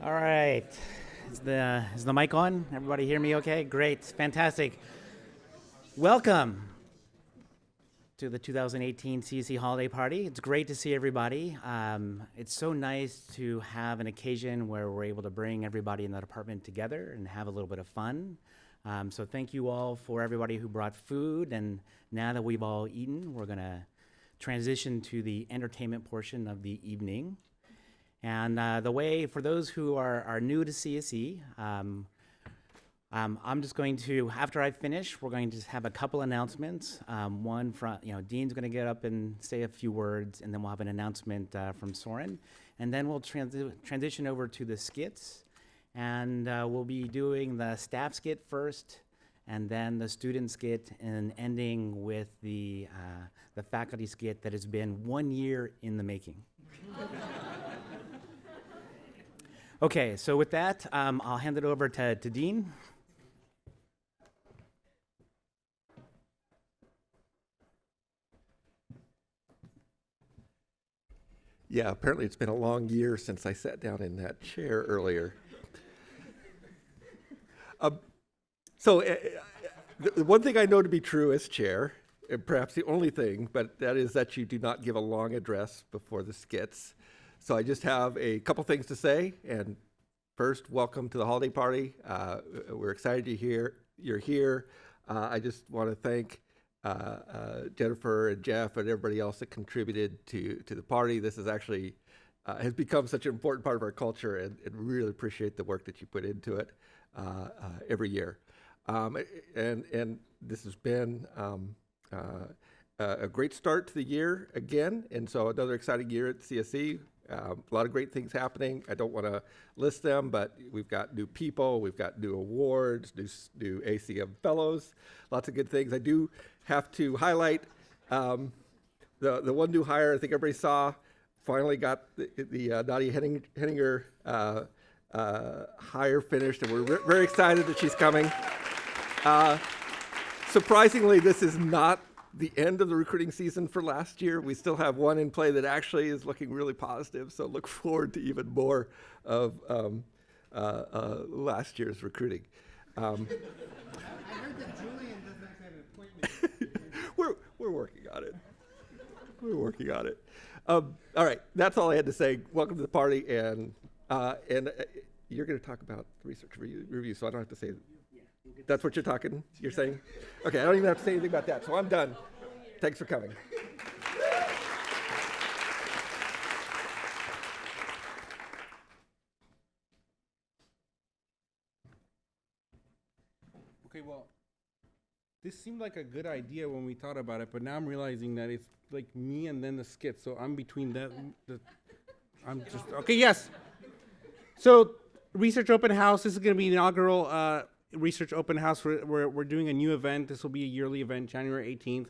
All right. Is the mic on? Everybody hear me okay? Great. Fantastic. Welcome to the 2018 CSE holiday party. It's great to see everybody. It's so nice to have an occasion where we're able to bring everybody in the department together and have a little bit of fun. So thank you all for everybody who brought food. And now that we've all eaten, we're going to transition to the entertainment portion of the evening. And the way, for those who are new to CSE, I'm just going to, after I finish, we're going to just have a couple announcements. One from, Dean's going to get up and say a few words, and then we'll have an announcement from Soren. And then we'll transition over to the skits. And we'll be doing the staff skit first, and then the student skit, and ending with the faculty skit that has been 1 year in the making. Okay, so with that, I'll hand it over to Dean. Yeah, apparently it's been a long year since I sat down in that chair earlier. The one thing I know to be true as chair, and perhaps the only thing, but that is that you do not give a long address before the skits. So I just have a couple things to say. And first, welcome to the holiday party. We're excited you're here. I just want to thank Jennifer and Jeff and everybody else that contributed to the party. This is actually has become such an important part of our culture, and really appreciate the work that you put into it every year. And this has been a great start to the year again, and so another exciting year at CSE. A lot of great things happening. I don't want to list them, but we've got new people, we've got new awards, new ACM fellows, lots of good things. I do have to highlight the one new hire. I think everybody saw. Finally got the Nadia Henninger hire finished, and we're very excited that she's coming. Surprisingly, this is not the end of the recruiting season for last year. We still have one in play that actually is looking really positive, so look forward to even more of last year's recruiting. I heard that Julian doesn't have an appointment. We're working on it. We're working on it. All right, that's all I had to say. Welcome to the party, and you're going to talk about research review, so I don't have to say. That's what you're saying? Okay, I don't even have to say anything about that, so I'm done. Thanks for coming. Okay, well, this seemed like a good idea when we thought about it, but now I'm realizing that it's like me and then the skit, so I'm between I'm just, okay, yes. So, Research Open House, this is going to be inaugural Research Open House. We're doing a new event. This will be a yearly event, January 18th.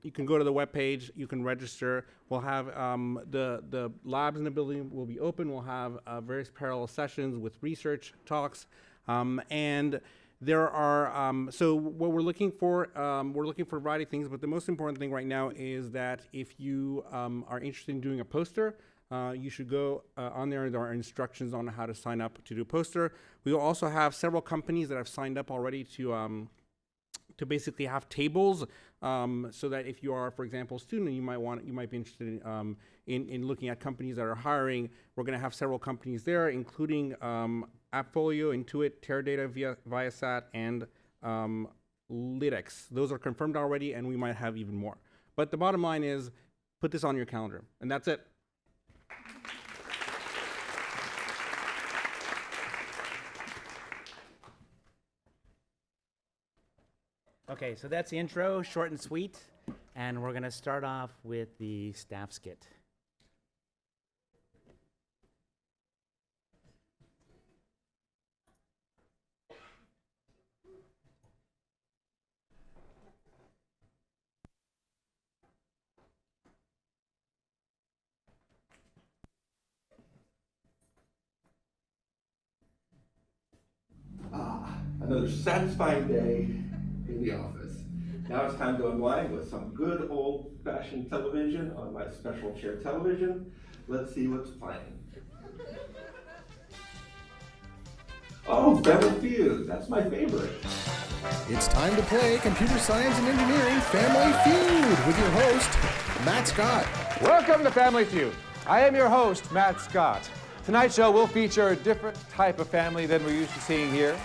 You can go to the webpage, you can register. We'll have the labs in the building will be open. We'll have various parallel sessions with research talks. And there are, so what we're looking for a variety of things, but the most important thing right now is that if you are interested in doing a poster, you should go on there. There are instructions on how to sign up to do a poster. We will also have several companies that have signed up already to basically have tables, so that if you are, for example, a student, you might be interested in looking at companies that are hiring. We're going to have several companies there, including Appfolio, Intuit, Teradata, Viasat, and Lytics. Those are confirmed already, and we might have even more. But the bottom line is, put this on your calendar, and that's it. Okay, so that's the intro, short and sweet. And we're going to start off with the staff skit. Another satisfying day in the office. Now it's time to unwind with some good old-fashioned television on my special chair television. Let's see what's playing. Oh, Family Feud. That's my favorite. It's time to play Computer Science and Engineering Family Feud with your host, Matt Scott. Welcome to Family Feud. I am your host, Matt Scott. Tonight's show will feature a different type of family than we're used to seeing here.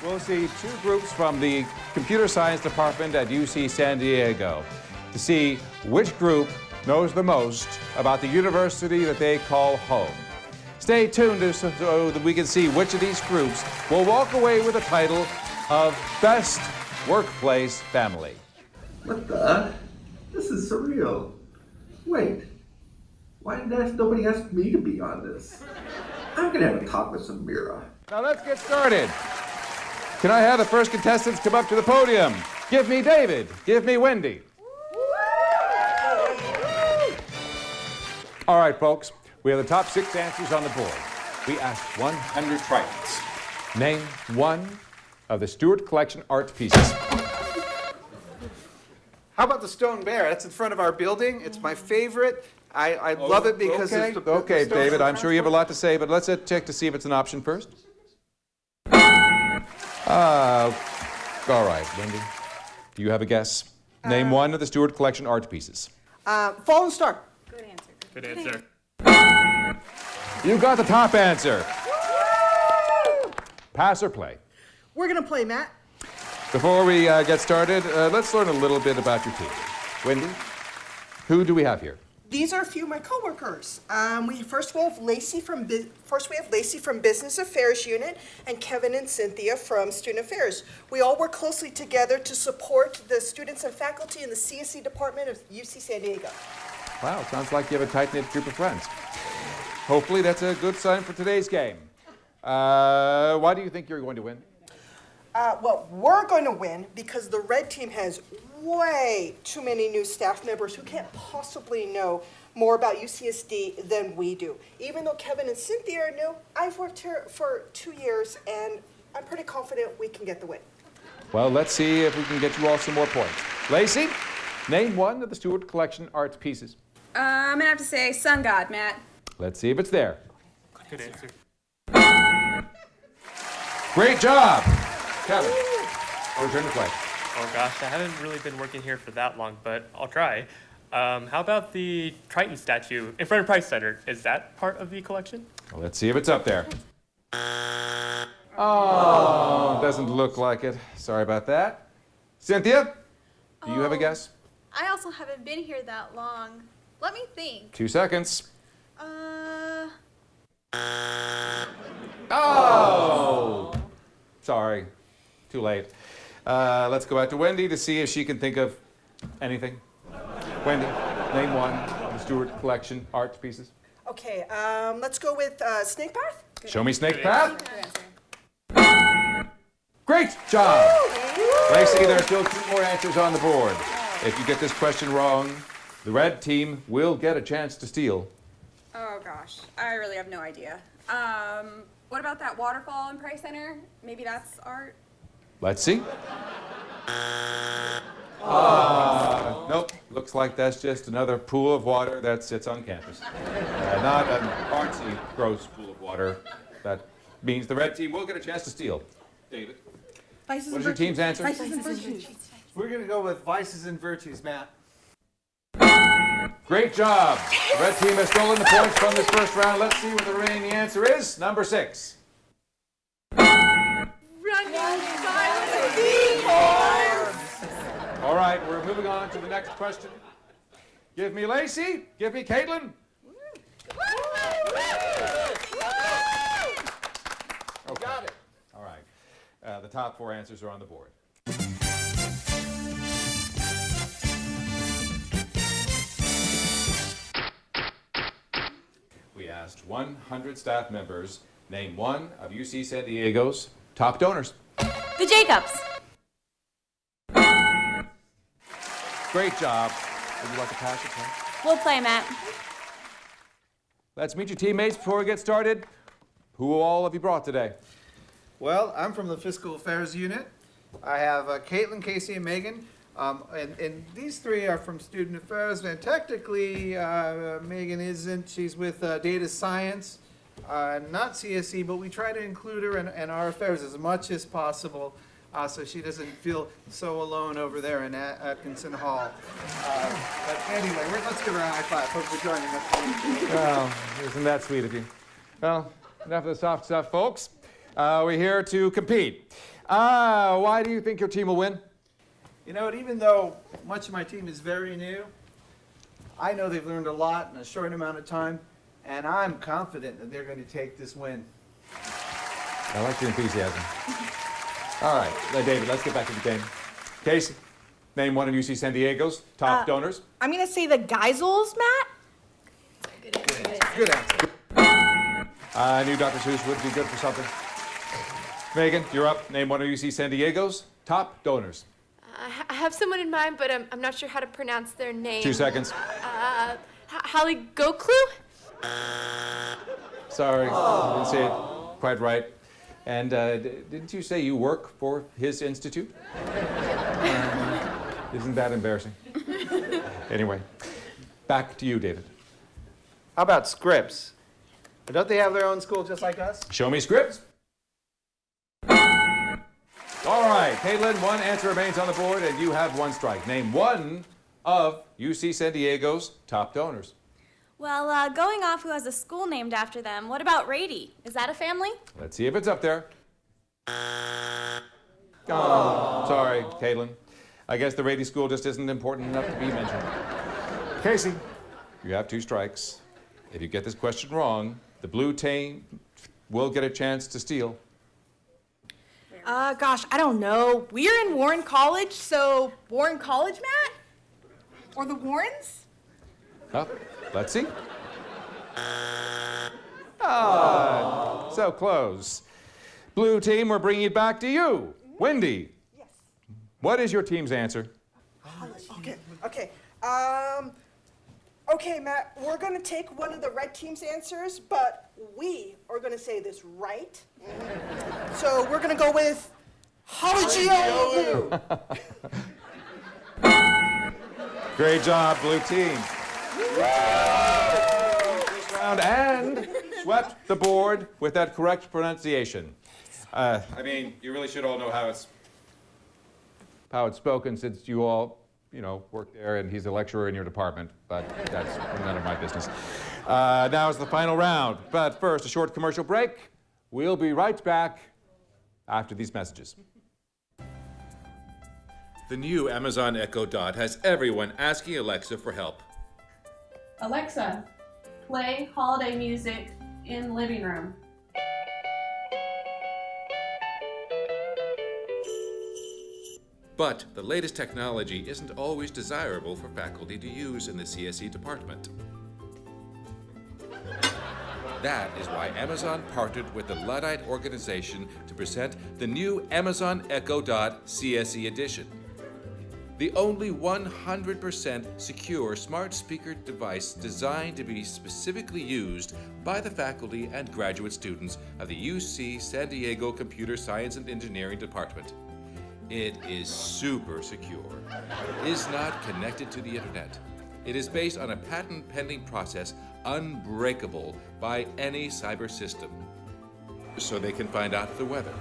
We'll see two groups from the Computer Science Department at UC San Diego to see which group knows the most about the university that they call home. Stay tuned so that we can see which of these groups will walk away with the title of Best Workplace Family. What the? This is surreal. Wait. Why did nobody ask me to be on this? I'm gonna have a talk with Samira. Now let's get started. Can I have the first contestants come up to the podium? Give me David. Give me Wendy. All right, folks. We have the top 6 answers on the board. We asked 100 Tritons. Name one of the Stewart Collection art pieces. How about the stone bear? That's in front of our building. It's my favorite. I love it because okay. it's the Okay, stone David, for I'm sure you have a lot to say, but let's check to see if it's an option first. All right, Wendy. Do you have a guess? Name one of the Stewart Collection art pieces. Fallen Star. Good answer. You got the top answer. Pass or play? We're gonna play, Matt. Before we get started, let's learn a little bit about your team. Wendy, who do we have here? These are a few of my coworkers. We have Lacey from Business Affairs Unit and Kevin and Cynthia from Student Affairs. We all work closely together to support the students and faculty in the CSE department of UC San Diego. Wow, sounds like you have a tight-knit group of friends. Hopefully that's a good sign for today's game. Why do you think you're going to win? Well, we're going to win because the red team has way too many new staff members who can't possibly know more about UCSD than we do. Even though Kevin and Cynthia are new, I've worked here for 2 years, and I'm pretty confident we can get the win. Well, let's see if we can get you all some more points. Lacey, name one of the Stewart Collection art pieces. I'm gonna have to say Sun God, Matt. Let's see if it's there. Good answer. Great job! Kevin, your turn to play. Oh gosh, I haven't really been working here for that long, but I'll try. How about the Triton statue in front of Price Center? Is that part of the collection? Well, let's see if it's up there. Oh, doesn't look like it. Sorry about that. Cynthia, do you have a guess? I also haven't been here that long. Let me think. 2 seconds. Oh! Sorry. Too late. Let's go back to Wendy to see if she can think of anything. Wendy, name one of the Stewart Collection art pieces. Okay, let's go with Snake Path. Show me Snake Path. Great job! Lacey, there are still 2 more answers on the board. If you get this question wrong, the red team will get a chance to steal. Oh gosh, I really have no idea. What about that waterfall in Price Center? Maybe that's art? Let's see. Nope. Looks like that's just another pool of water that sits on campus. Not an artsy, gross pool of water. That means the red team will get a chance to steal. David, what is your team's answer? Vices and Virtues. We're going to go with Vices and Virtues, Matt. Great job. The red team has stolen the points from this first round. Let's see what the remaining answer is. Number 6. All right, we're moving on to the next question. Give me Lacey. Give me Caitlin. Okay. Got it. All right. The top 4 answers are on the board. We asked 100 staff members, name one of UC San Diego's top donors. The Jacobs. Great job. Would you like to pass it, Ken? We'll play, Matt. Let's meet your teammates before we get started. Who all have you brought today? Well, I'm from the Fiscal Affairs Unit. I have Caitlin, Casey, and Megan. And these 3 are from Student Affairs, and technically Megan isn't. She's with Data Science. not CSE, but we try to include her in our affairs as much as possible, so she doesn't feel so alone over there in Atkinson Hall. But anyway, let's give her a high five. Thanks for joining us. Well, isn't that sweet of you? Well, enough of the soft stuff, folks. We're here to compete. Why do you think your team will win? You know, even though much of my team is very new, I know they've learned a lot in a short amount of time, and I'm confident that they're going to take this win. I like your enthusiasm. All right, David, let's get back to the game. Casey, name one of UC San Diego's top donors. I'm gonna say the Geisels, Matt. Good answer. I knew Dr. Seuss would be good for something. Megan, you're up. Name one of UC San Diego's top donors. I have someone in mind, but I'm not sure how to pronounce their name. 2 seconds. Holly Goklu? Sorry, didn't say it quite right. And didn't you say you work for his institute? Isn't that embarrassing? Anyway, back to you, David. How about Scripps? Don't they have their own school just like us? Show me scripts. All right, Caitlin, one answer remains on the board, and you have one strike. Name one of UC San Diego's top donors. Well, going off who has a school named after them, what about Rady? Is that a family? Let's see if it's up there. Oh, sorry, Caitlin. I guess the Rady School just isn't important enough to be mentioned. Casey, you have 2 strikes. If you get this question wrong, the blue team will get a chance to steal. Gosh, I don't know. We're in Warren College, so Warren College, Matt? Or the Warrens? Oh, let's see. So close. Blue team, we're bringing it back to you. Wendy. Yes. What is your team's answer? Okay. Okay, Matt, we're gonna take one of the red team's answers, but we are gonna say this right. So we're gonna go with Holly. Great job, blue team. This round and swept the board with that correct pronunciation. I mean, you really should all know how it's spoken, since you all, work there, and he's a lecturer in your department, but that's none of my business. Now is the final round, but first, a short commercial break. We'll be right back after these messages. The new Amazon Echo Dot has everyone asking Alexa for help. Alexa, play holiday music in living room. But the latest technology isn't always desirable for faculty to use in the CSE department. That is why Amazon partnered with the Luddite organization to present the new Amazon Echo Dot CSE edition. The only 100% secure smart speaker device designed to be specifically used by the faculty and graduate students of the UC San Diego Computer Science and Engineering Department. It is super secure. It is not connected to the internet. It is based on a patent-pending process unbreakable by any cyber system, so they can find out the weather.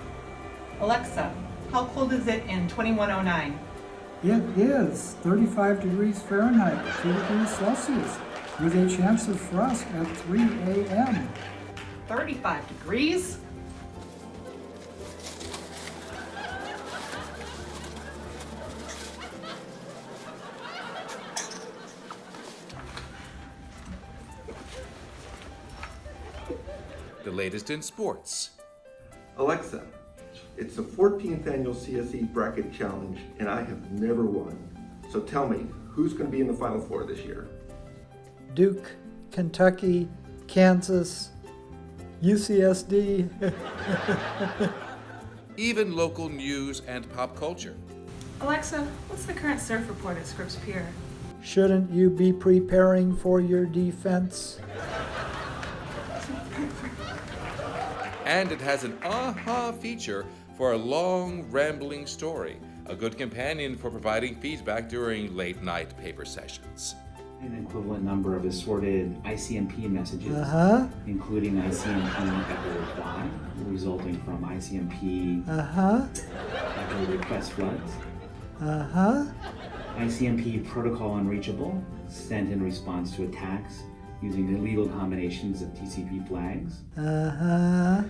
Alexa, how cold is it in 2109? It is 35 degrees Fahrenheit, 2 degrees Celsius, with a chance of frost at 3 a.m. 35 degrees? The latest in sports. Alexa, it's the 14th annual CSE Bracket Challenge, and I have never won. So tell me, who's going to be in the Final Four this year? Duke, Kentucky, Kansas, UCSD. Even local news and pop culture. Alexa, what's the current surf report at Scripps Pier? Shouldn't you be preparing for your defense? And it has an aha feature for a long, rambling story, a good companion for providing feedback during late-night paper sessions. An equivalent number of assorted ICMP messages, Uh-huh. including ICMP echo Y, resulting from ICMP Uh-huh. echo request floods, Uh-huh. ICMP protocol unreachable, sent in response to attacks using illegal combinations of TCP flags. Uh-huh.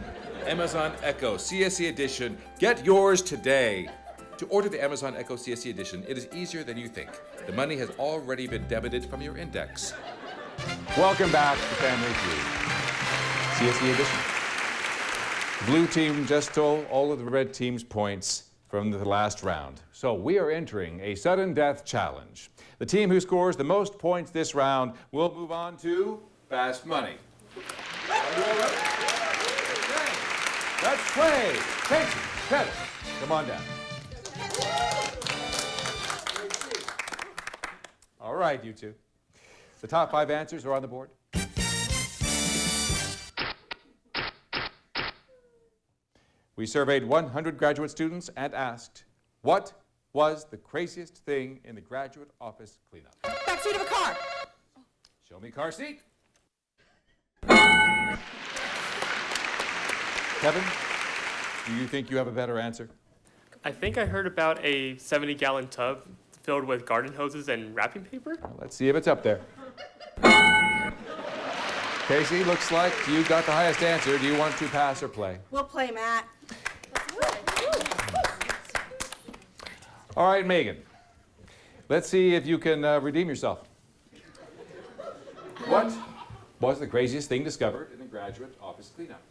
Amazon Echo CSE Edition. Get yours today. To order the Amazon Echo CSE Edition, it is easier than you think. The money has already been debited from your index. Welcome back to Family Feud. CSE Edition. The blue team just stole all of the red team's points from the last round. So we are entering a sudden death challenge. The team who scores the most points this round will move on to Fast Money. Are you all ready? Okay. Let's play. Casey, Kevin, come on down. All right, you two. The top 5 answers are on the board. We surveyed 100 graduate students and asked, what was the craziest thing in the graduate office cleanup? Backseat of a car. Show me car seat. Kevin, do you think you have a better answer? I think I heard about a 70-gallon tub filled with garden hoses and wrapping paper. Well, let's see if it's up there. Casey, looks like you got the highest answer. Do you want to pass or play? We'll play, Matt. All right, Megan. Let's see if you can redeem yourself. What was the craziest thing discovered in the graduate office cleanup?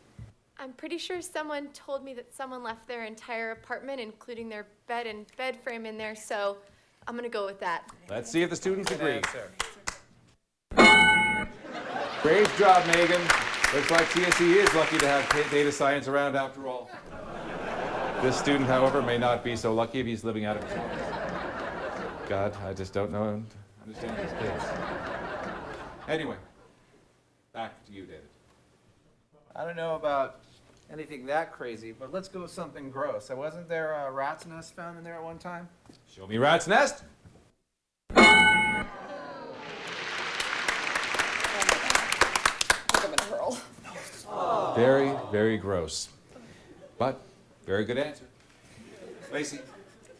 I'm pretty sure someone told me that someone left their entire apartment, including their bed and bed frame in there, so I'm gonna go with that. Let's see if the students agree. Great job, Megan. Looks like CSE is lucky to have data science around after all. This student, however, may not be so lucky if he's living out of his office. God, I just don't know and understand these kids. Anyway, back to you, David. I don't know about anything that crazy, but let's go with something gross. Wasn't there a rat's nest found in there at one time? Show me rat's nest. I'm gonna hurl. Very, very gross. But very good answer. Lacey,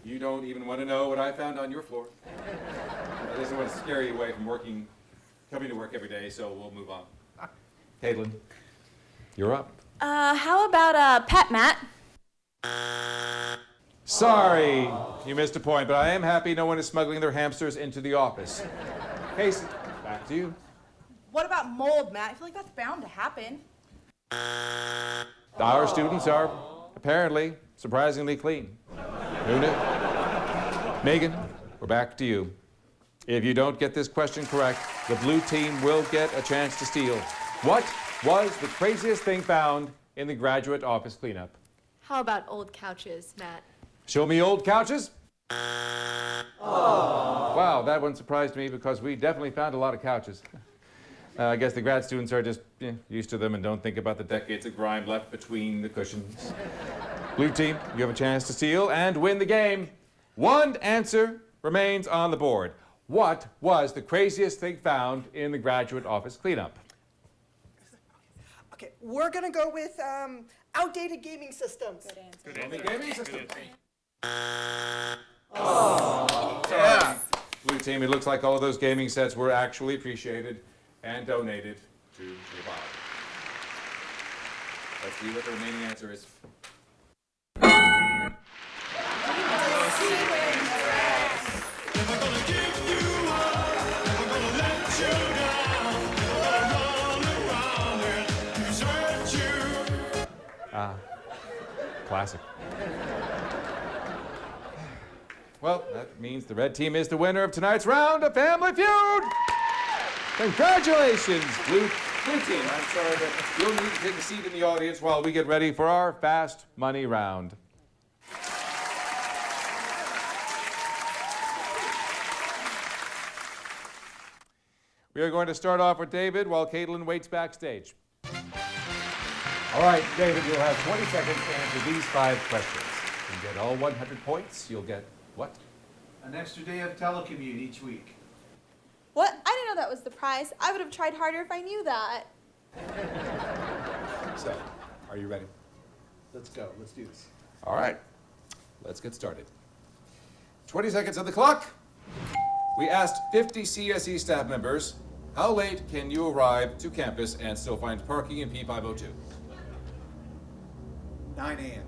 you don't even want to know what I found on your floor. I just want to scare you away from coming to work every day, so we'll move on. Caitlin, you're up. How about a pet, Matt? Sorry, you missed a point, but I am happy no one is smuggling their hamsters into the office. Casey, back to you. What about mold, Matt? I feel like that's bound to happen. Our students are apparently surprisingly clean. Who knew? Megan, we're back to you. If you don't get this question correct, the blue team will get a chance to steal. What was the craziest thing found in the graduate office cleanup? How about old couches, Matt? Show me old couches. Wow, that one surprised me because we definitely found a lot of couches. I guess the grad students are just used to them and don't think about the decades of grime left between the cushions. Blue team, you have a chance to steal and win the game. One answer remains on the board. What was the craziest thing found in the graduate office cleanup? Okay, we're gonna go with outdated gaming systems. Good answer. Gaming system. Yeah. Blue team, it looks like all of those gaming sets were actually appreciated and donated to the bar. Let's see what the remaining answer is. Classic. Well, that means the red team is the winner of tonight's round of Family Feud. Congratulations, blue team. I'm sorry that you'll need to take a seat in the audience while we get ready for our Fast Money round. We are going to start off with David while Caitlin waits backstage. All right, David, you'll have 20 seconds to answer these 5 questions. You get all 100 points. You'll get what? An extra day of telecommute each week. What? I didn't know know that was the prize. I would have tried harder if I knew that. So, are you ready? Let's go. Let's do this. All right, let's get started. 20 seconds on the clock. We asked 50 CSE staff members, how late can you arrive to campus and still find parking in P502? 9 a.m.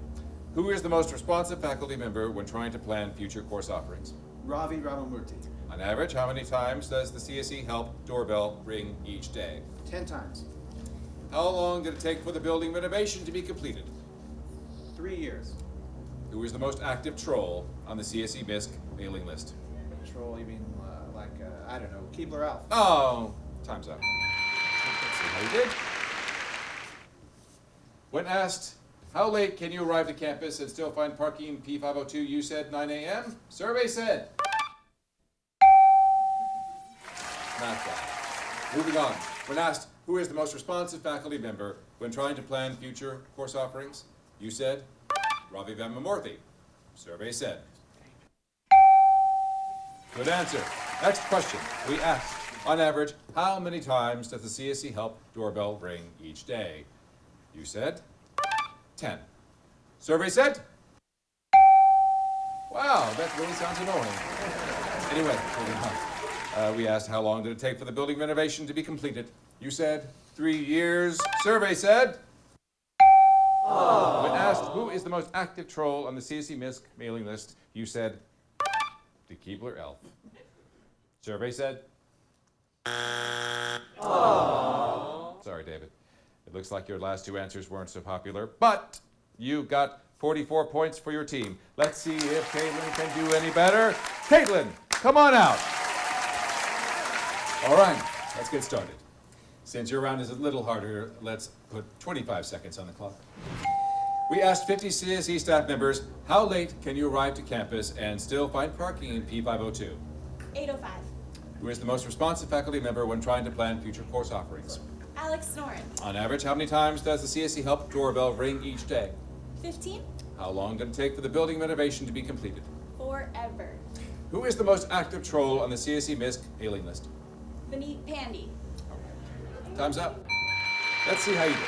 Who is the most responsive faculty member when trying to plan future course offerings? Ravi Ramamurthy. On average, how many times does the CSE help doorbell ring each day? 10 times. How long did it take for the building renovation to be completed? 3 years. Who is the most active troll on the CSE MISC mailing list? Troll, you mean I don't know, Keebler Alf. Oh, time's up. Let's see how you did. When asked, how late can you arrive to campus and still find parking in P502, you said 9 a.m.? Survey said. Not bad. Moving on. When asked, who is the most responsive faculty member when trying to plan future course offerings, you said Ravi Ramamurthy. Survey said. Good answer. Next question. We asked, on average, how many times does the CSE help doorbell ring each day? You said 10. Survey said? Wow, that really sounds annoying. Anyway, moving on. We asked how long did it take for the building renovation to be completed? You said 3 years. Survey said? When asked who is the most active troll on the CSE MISC mailing list, you said the Keebler Elf. Survey said? Sorry, David. It looks like your last two answers weren't so popular, but you got 44 points for your team. Let's see if Caitlin can do any better. Caitlin, come on out. All right, let's get started. Since your round is a little harder, let's put 25 seconds on the clock. We asked 50 CSE staff members, how late can you arrive to campus and still find parking in P502? 8:05. Who is the most responsive faculty member when trying to plan future course offerings? Alex Snorin. On average, how many times does the CSE help doorbell ring each day? 15. How long did it take for the building renovation to be completed? Forever. Who is the most active troll on the CSE MISC mailing list? Vineet Pandy. Time's up. Let's see how you did.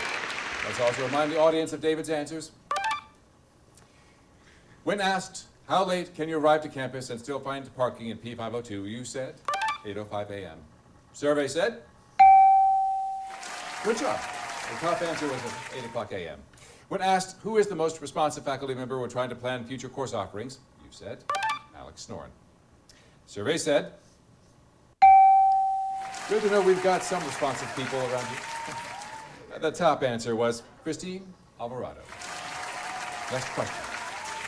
Let's also remind the audience of David's answers. When asked, how late can you arrive to campus and still find parking in P502, you said 8:05 a.m. Survey said? Good job. The top answer was at 8 o'clock a.m. When asked, who is the most responsive faculty member when trying to plan future course offerings, you said Alex Snorin. Survey said? Good to know we've got some responsive people around you. The top answer was Christine Alvarado. Next question.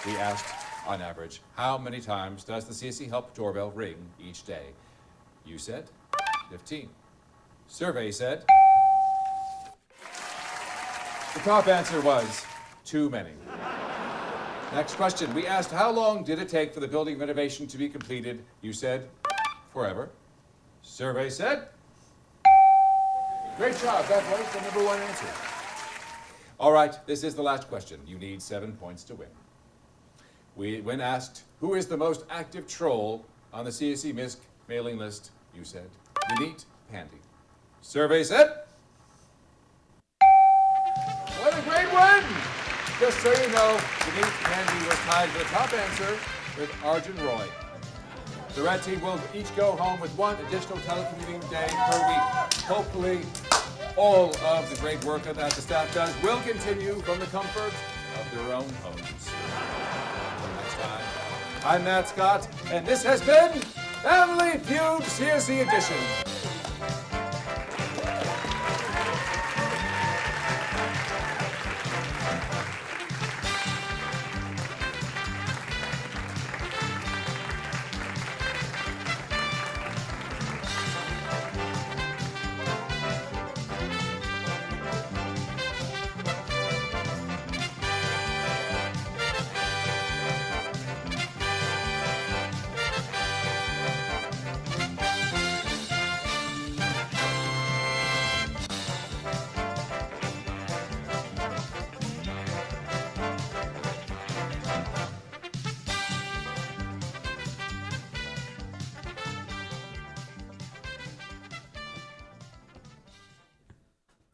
We asked, on average, how many times does the CSE help doorbell ring each day? You said 15. Survey said? The top answer was too many. Next question. We asked, how long did it take for the building renovation to be completed? You said forever. Survey said? Great job. That was the number one answer. All right, this is the last question. You need 7 points to win. When asked, who is the most active troll on the CSE MISC mailing list, you said Vineet Pandy. Survey said? What a great win! Just so you know, Vineet Pandy was tied for the top answer with Arjun Roy. The red team will each go home with one additional telecommuting day per week. Hopefully, all of the great work that the staff does will continue from the comfort of their own homes. Until next time, I'm Matt Scott, and this has been Family Feud CSE Edition.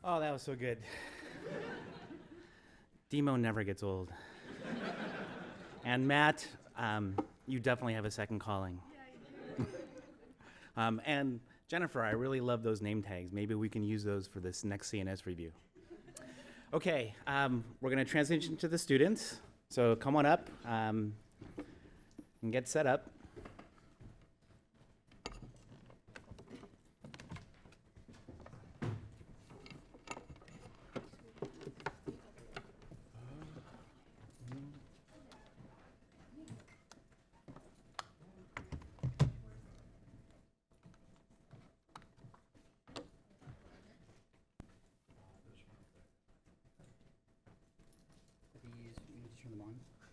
Oh, that was so good. Demo never gets old. And Matt, you definitely have a second calling. And Jennifer, I really love those name tags. Maybe we can use those for this next CNS review. Okay, we're going to transition to the students. So come on up and get set up.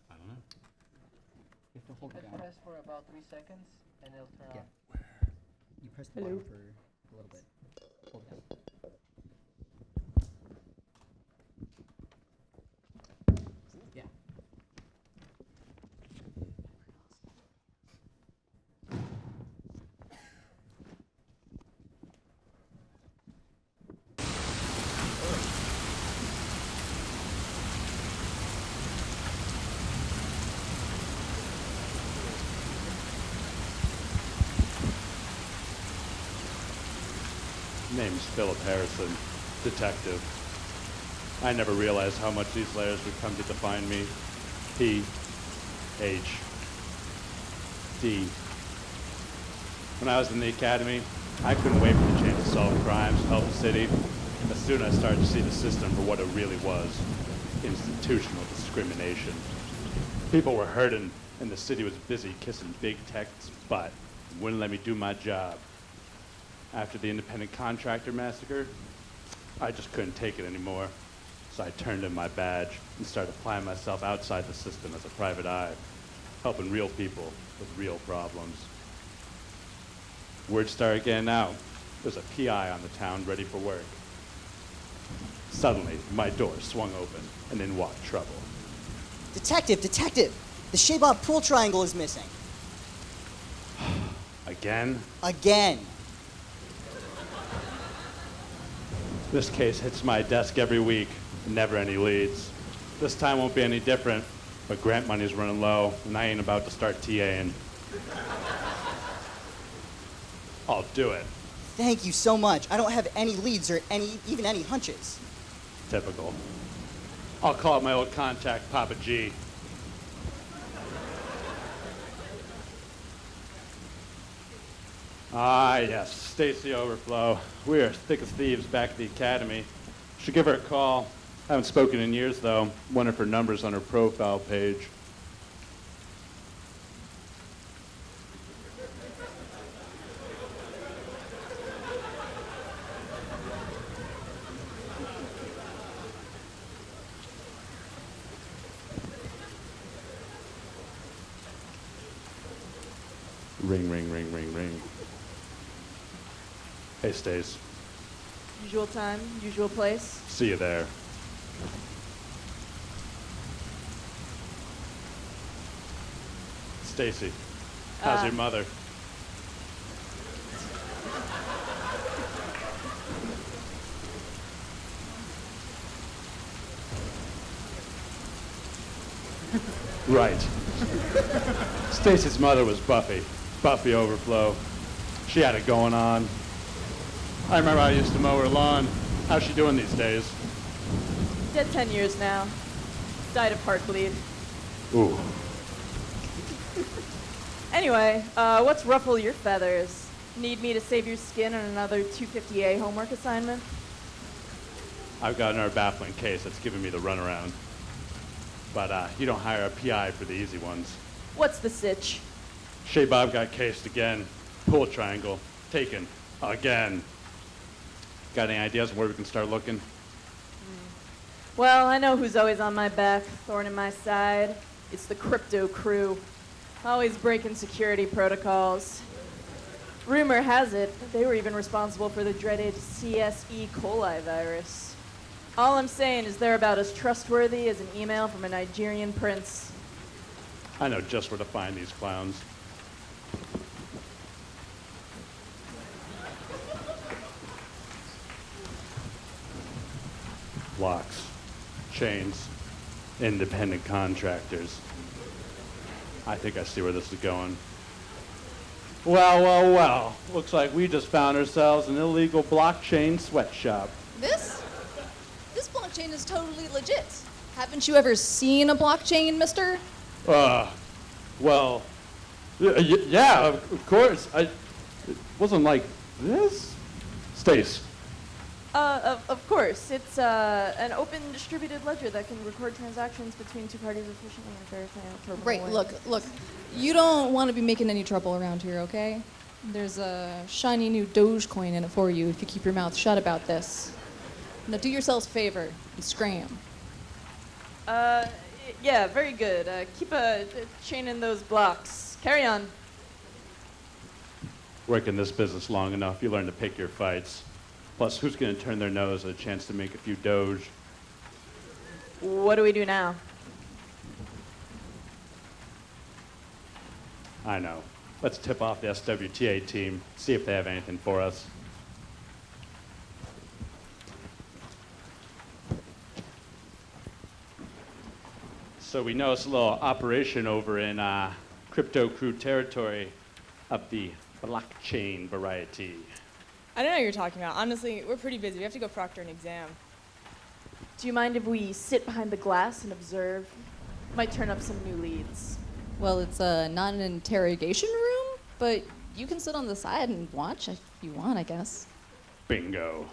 I don't know. You have to hold it down. Press for about 3 seconds and it'll turn on. You press the button for a little bit. Hold it down. Yeah. Name's Philip Harrison, detective. I never realized how much these layers would come to define me. P, H, D. When I was in the academy, I couldn't wait for the chance to solve crimes, help the city. But soon I started to see the system for what it really was, institutional discrimination. People were hurting, and the city was busy kissing big tech's butt and wouldn't let me do my job. After the independent contractor massacre, I just couldn't take it anymore. So I turned in my badge and started applying myself outside the system as a private eye, helping real people with real problems. Word started getting out. There's a PI on the town ready for work. Suddenly, my door swung open, and in walked trouble. Detective! The Shebob pool triangle is missing. Again? Again. This case hits my desk every week, never any leads. This time won't be any different, but grant money's running low, and I ain't about to start TAing. I'll do it. Thank you so much. I don't have any leads or even any hunches. Typical. I'll call up my old contact, Papa G. Ah, yes, Stacy Overflow. We are thick as thieves back at the academy. Should give her a call. Haven't spoken in years, though. One of her numbers on her profile page. Ring, ring, ring, ring, ring. Hey, Stace. Usual time, usual place. See you there. Stacy, how's your mother? Right. Stacy's mother was Buffy. Buffy Overflow. She had it going on. I remember I used to mow her lawn. How's she doing these days? Dead 10 years now. Died of heart bleed. Ooh. Anyway, what's ruffle your feathers? Need me to save your skin on another 250A homework assignment? I've got another baffling case that's giving me the runaround. But you don't hire a PI for the easy ones. What's the sitch? Shea Bob got cased again. Pool triangle. Taken. Again. Got any ideas on where we can start looking? Well, I know who's always on my back, thorn in my side. It's the crypto crew. Always breaking security protocols. Rumor has it they were even responsible for the dreaded CSE coli virus. All I'm saying is they're about as trustworthy as an email from a Nigerian prince. I know just where to find these clowns. blocks, chains, independent contractors. I think I see where this is going. Well. Looks like we just found ourselves an illegal blockchain sweatshop. This blockchain is totally legit. Haven't you ever seen a blockchain, mister? Well, yeah, of course. It wasn't like this. Stace. Of course. It's an open distributed ledger that can record transactions between two parties efficiently and verify. Right, look. You don't want to be making any trouble around here, okay? There's a shiny new Dogecoin in it for you if you keep your mouth shut about this. Now do yourselves a favor and scram. Yeah, very good. Keep a chain in those blocks. Carry on. Work in this business long enough, you learn to pick your fights. Plus, who's going to turn their nose at a chance to make a few doge? What do we do now? I know. Let's tip off the SWTA team, see if they have anything for us. So we know it's a little operation over in crypto crew territory of the blockchain variety. I don't know what you're talking about. Honestly, we're pretty busy. We have to go proctor an exam. Do you mind if we sit behind the glass and observe? Might turn up some new leads. Well, it's not an interrogation room, but you can sit on the side and watch if you want, I guess. Bingo.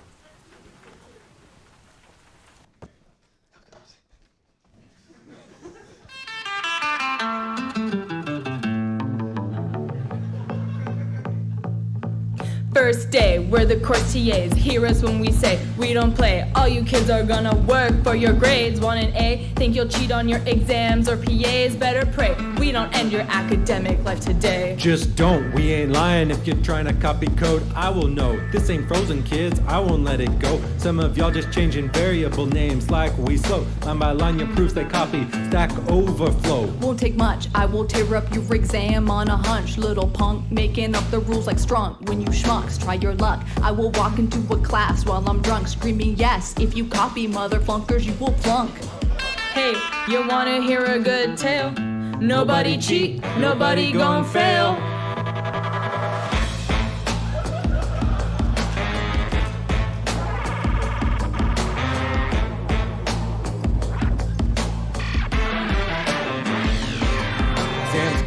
First day, we're the course TAs. Hear us when we say we don't play. All you kids are gonna work for your grades. Want an A? Think you'll cheat on your exams or PAs? Better pray we don't end your academic life today. Just don't, we ain't lying. If you're trying to copy code, I will know. This ain't frozen, kids, I won't let it go. Some of y'all just changing variable names like we slow. Line by line, your proofs they copy, Stack Overflow. Won't take much, I will tear up your exam on a hunch. Little punk, making up the rules like Strunk. When you schmucks try your luck, I will walk into a class while I'm drunk, screaming yes. If you copy, mother flunkers, you will flunk. Hey, you wanna hear a good tale? Nobody cheat, nobody gon' fail.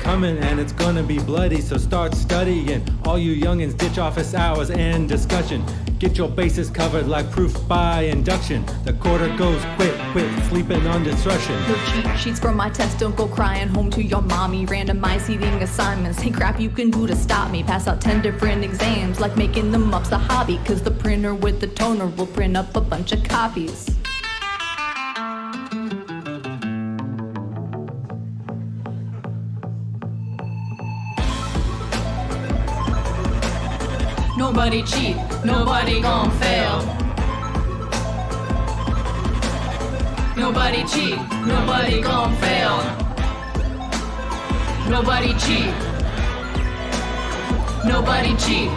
Coming and it's gonna be bloody, so start studying. All you youngins ditch office hours and discussion. Get your bases covered like proof by induction. The quarter goes quit sleeping on discretion. No cheat sheets for my test, don't go crying home to your mommy. Randomized seating assignments, ain't crap you can do to stop me. Pass out 10 different exams, like making them up's the hobby. Cause the printer with the toner will print up a bunch of copies. Nobody cheat, nobody gon' fail. Nobody cheat, nobody gon' fail. Nobody cheat, nobody cheat.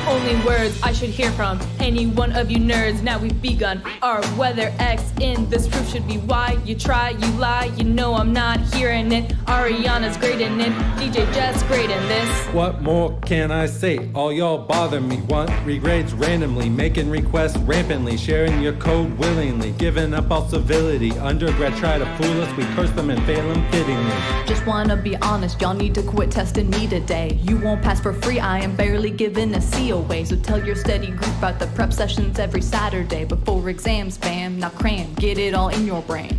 Only words I should hear from any one of you nerds. Now we've begun our weather X in. This proof should be why you try, you lie. You know I'm not hearing it. Ariana's great in it. DJ Jet's great in this. What more can I say? All y'all bother me. Want regrades randomly, making requests rampantly, sharing your code willingly, giving up all civility. Undergrad try to fool us, we curse them and fail them fittingly. Just wanna be honest, y'all need to quit testing me today. You won't pass for free, I am barely giving a C away. So tell your steady group about the prep sessions every Saturday before exams, fam. Now cram, get it all in your brain.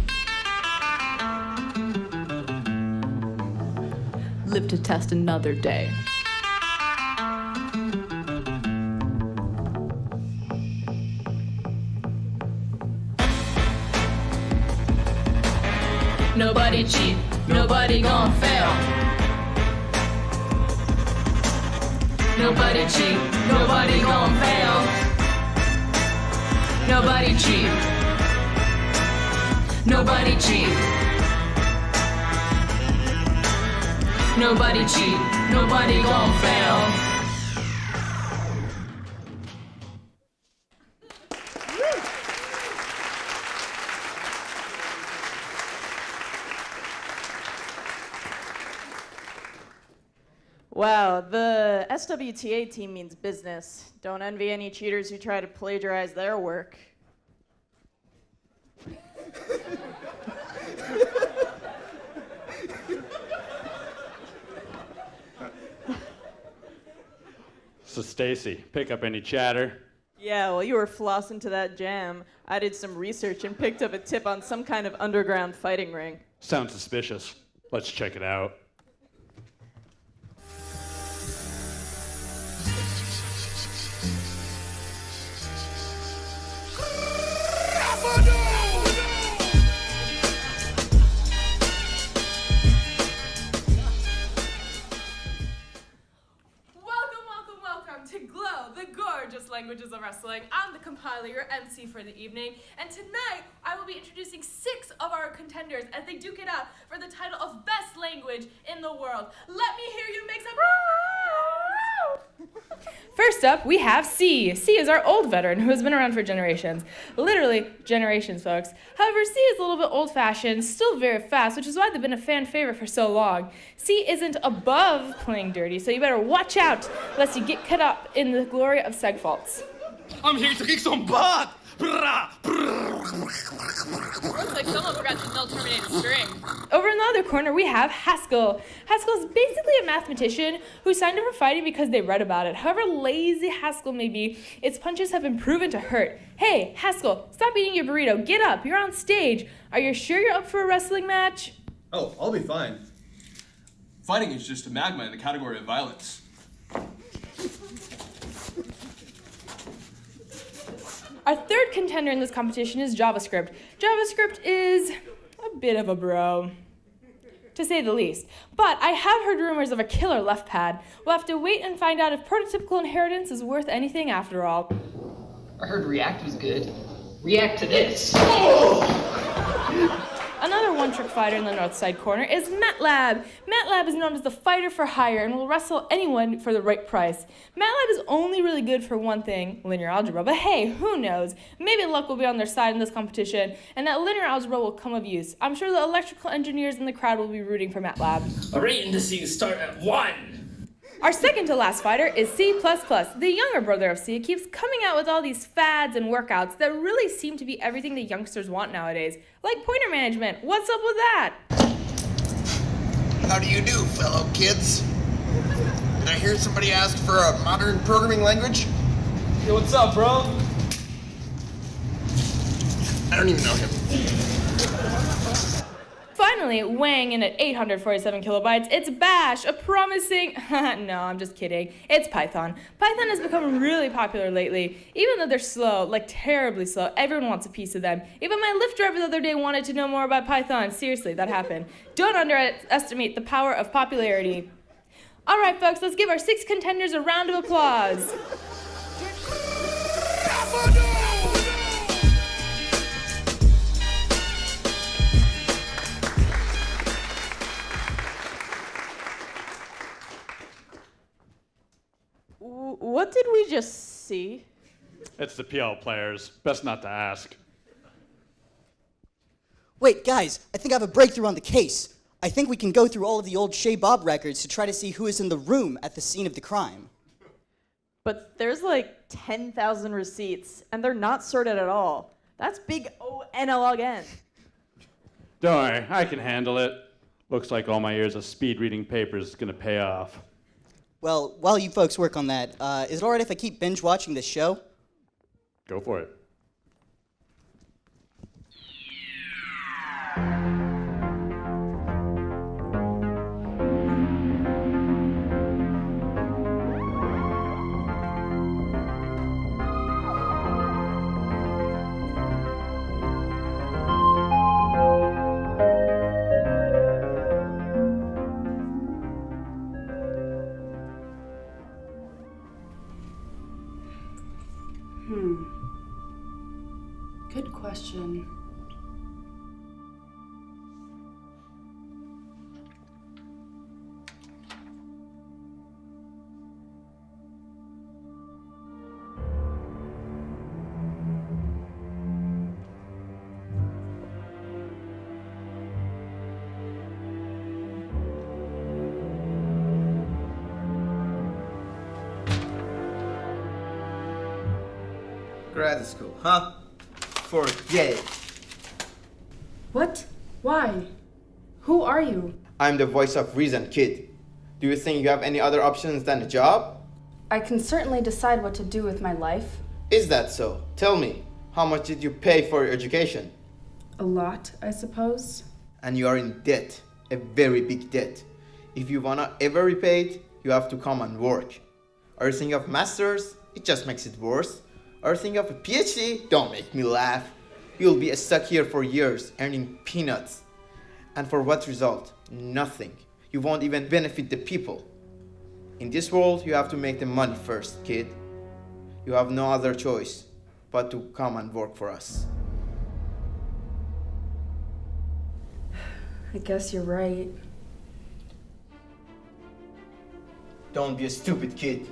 Live to test another day. Nobody cheat, nobody gon' fail. Nobody cheat, nobody gon' fail. Nobody cheat, nobody cheat. Nobody cheat, nobody gon' fail. Wow, the SWTA team means business. Don't envy any cheaters who try to plagiarize their work. So Stacy, pick up any chatter? Yeah, well, you were flossing to that jam. I did some research and picked up a tip on some kind of underground fighting ring. Sounds suspicious. Let's check it out. Welcome to Glow, the gorgeous languages of wrestling. I'm the compiler, your MC for the evening, and tonight I will be introducing 6 of our contenders as they duke it out for the title of Best Language in the World. Let me hear you make some noise! First up, we have C. C is our old veteran who has been around for generations. Literally, generations, folks. However, C is a little bit old-fashioned, still very fast, which is why they've been a fan favorite for so long. C isn't above playing dirty, so you better watch out lest you get caught up in the glory of seg faults. I'm here to kick some butt! Looks like someone forgot to null terminate a string. Over in the other corner, we have Haskell. Haskell is basically a mathematician who signed up for fighting because they read about it. However lazy Haskell may be, its punches have been proven to hurt. Hey, Haskell, stop eating your burrito. Get up. You're on stage. Are you sure you're up for a wrestling match? Oh, I'll be fine. Fighting is just a magma in the category of violence. Our third contender in this competition is JavaScript. JavaScript is a bit of a bro, to say the least. But I have heard rumors of a killer left pad. We'll have to wait and find out if prototypical inheritance is worth anything after all. I heard React was good. React to this. Another one-trick fighter in the north side corner is MATLAB. MATLAB is known as the fighter for hire and will wrestle anyone for the right price. MATLAB is only really good for one thing, linear algebra, but hey, who knows? Maybe luck will be on their side in this competition, and that linear algebra will come of use. I'm sure the electrical engineers in the crowd will be rooting for MATLAB. Array indices start at 1. Our second to last fighter is C++. The younger brother of C keeps coming out with all these fads and workouts that really seem to be everything the youngsters want nowadays, like pointer management. What's up with that? How do you do, fellow kids? Did I hear somebody ask for a modern programming language? Yo, what's up, bro? I don't even know him. Finally, weighing in at 847 kilobytes, it's Bash, a promising... No, I'm just kidding. It's Python. Python has become really popular lately. Even though they're slow, like terribly slow, everyone wants a piece of them. Even my Lyft driver the other day wanted to know more about Python. Seriously, that happened. Don't underestimate the power of popularity. All right, folks, let's give our 6 contenders a round of applause. What did we just see? It's the PL players. Best not to ask. Wait, guys, I think I have a breakthrough on the case. I think we can go through all of the old Shea Bob records to try to see who is in the room at the scene of the crime. But there's like 10,000 receipts, and they're not sorted at all. That's big O-N-L-log N. Don't worry, I can handle it. Looks like all my years of speed reading papers is gonna pay off. Well, while you folks work on that, is it all right if I keep binge watching this show? Go for it. Good question. Grad school, huh? Forget it. What? Why? Who are you? I'm the voice of reason, kid. Do you think you have any other options than a job? I can certainly decide what to do with my life. Is that so? Tell me, how much did you pay for your education? A lot, I suppose. And you are in debt, a very big debt. If you wanna ever repay it, you have to come and work. Are you thinking of masters? It just makes it worse. Are you thinking of a PhD? Don't make me laugh. You'll be stuck here for years, earning peanuts. And for what result? Nothing. You won't even benefit the people. In this world, you have to make the money first, kid. You have no other choice but to come and work for us. I guess you're right. Don't be a stupid kid.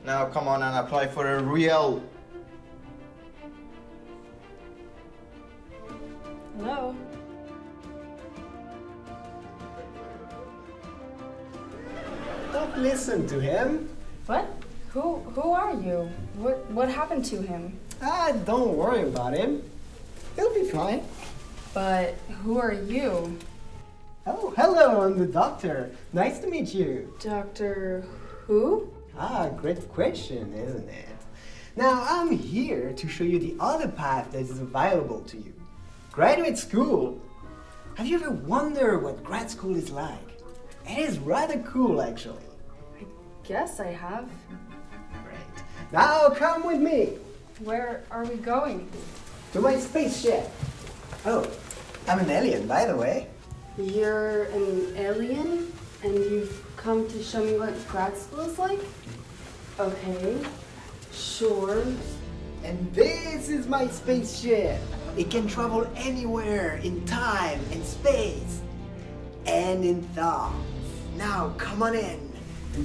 Now come on and apply for a real... Hello? Don't listen to him. What? Who are you? What happened to him? Don't worry about him. He'll be fine. But who are you? Oh, hello, I'm the doctor. Nice to meet you. Doctor who? Great question, isn't it? Now, I'm here to show you the other path that is available to you. Graduate school. Have you ever wondered what grad school is like? It is rather cool, actually. I guess I have. Great. Now, come with me. Where are we going? To my spaceship. Oh, I'm an alien, by the way. You're an alien? And you've come to show me what grad school is like? Okay, sure. And this is my spaceship. It can travel anywhere in time and space and in thoughts. Now, come on in.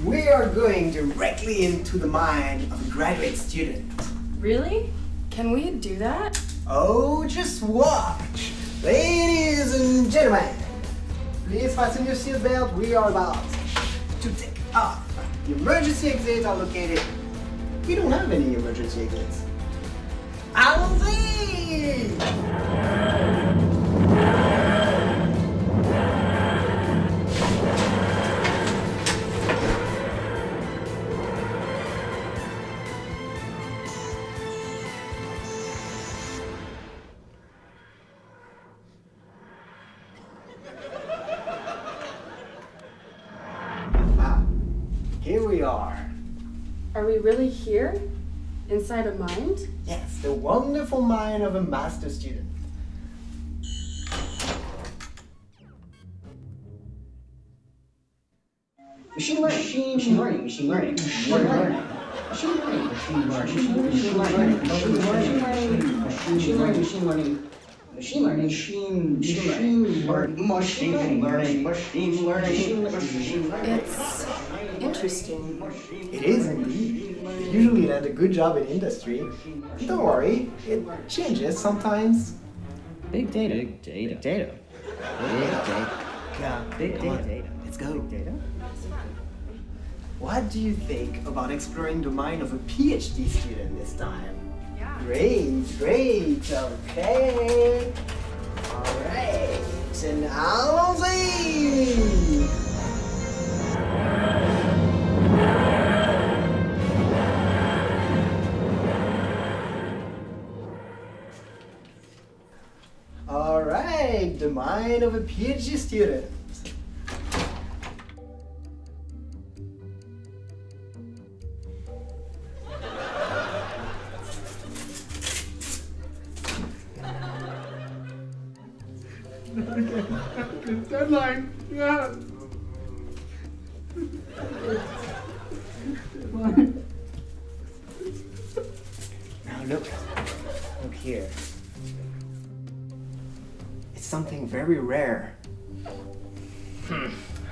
We are going directly into the mind of a graduate student. Really? Can we do that? Oh, just watch. Ladies and gentlemen, please fasten your seatbelt. We are about to take off. The emergency exits are located. We don't have any emergency exits. Allons-y! Here we are. Are we really here? Inside a mind? Yes, the wonderful mind of a master student. Machine learning, machine learning, machine learning, machine learning, machine learning, machine learning, machine learning, machine learning, machine learning, machine learning, machine learning. Machine learning, machine learning. It's interesting. It is indeed. Usually it had a good job in industry. Don't worry, it changes sometimes. Big data. Big data. Big data. Big data. Yeah, big data. Let's go. Big data. What do you think about exploring the mind of a PhD student this time? Yeah. Great, great. Okay. All right. And allons-y! All right, the mind of a PhD student. Deadline. Yeah. Now look here. It's something very rare.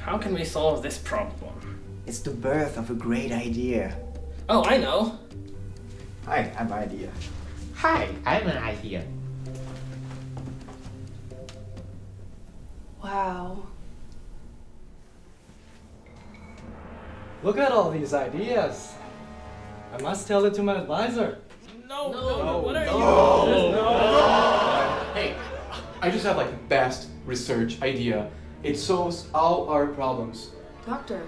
How can we solve this problem? It's the birth of a great idea. Oh, I know. I have an idea. Hi, I have an idea. Wow. Look at all these ideas. I must tell it to my advisor. No, what are you? Hey, I just have like the best research idea. It solves all our problems. Doctor,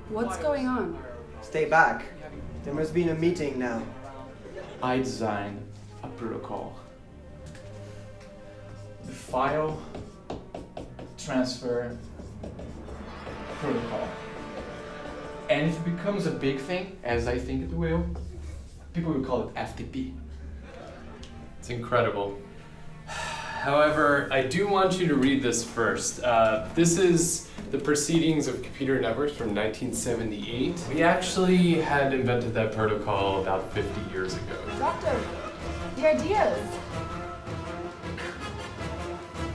what's going on? Stay back. There must be a meeting now. I designed a protocol. The file transfer protocol. And if it becomes a big thing, as I think it will, people will call it FTP. It's incredible. However, I do want you to read this first. This is the Proceedings of Computer Networks from 1978. We actually had invented that protocol about 50 years ago. Doctor, the ideas.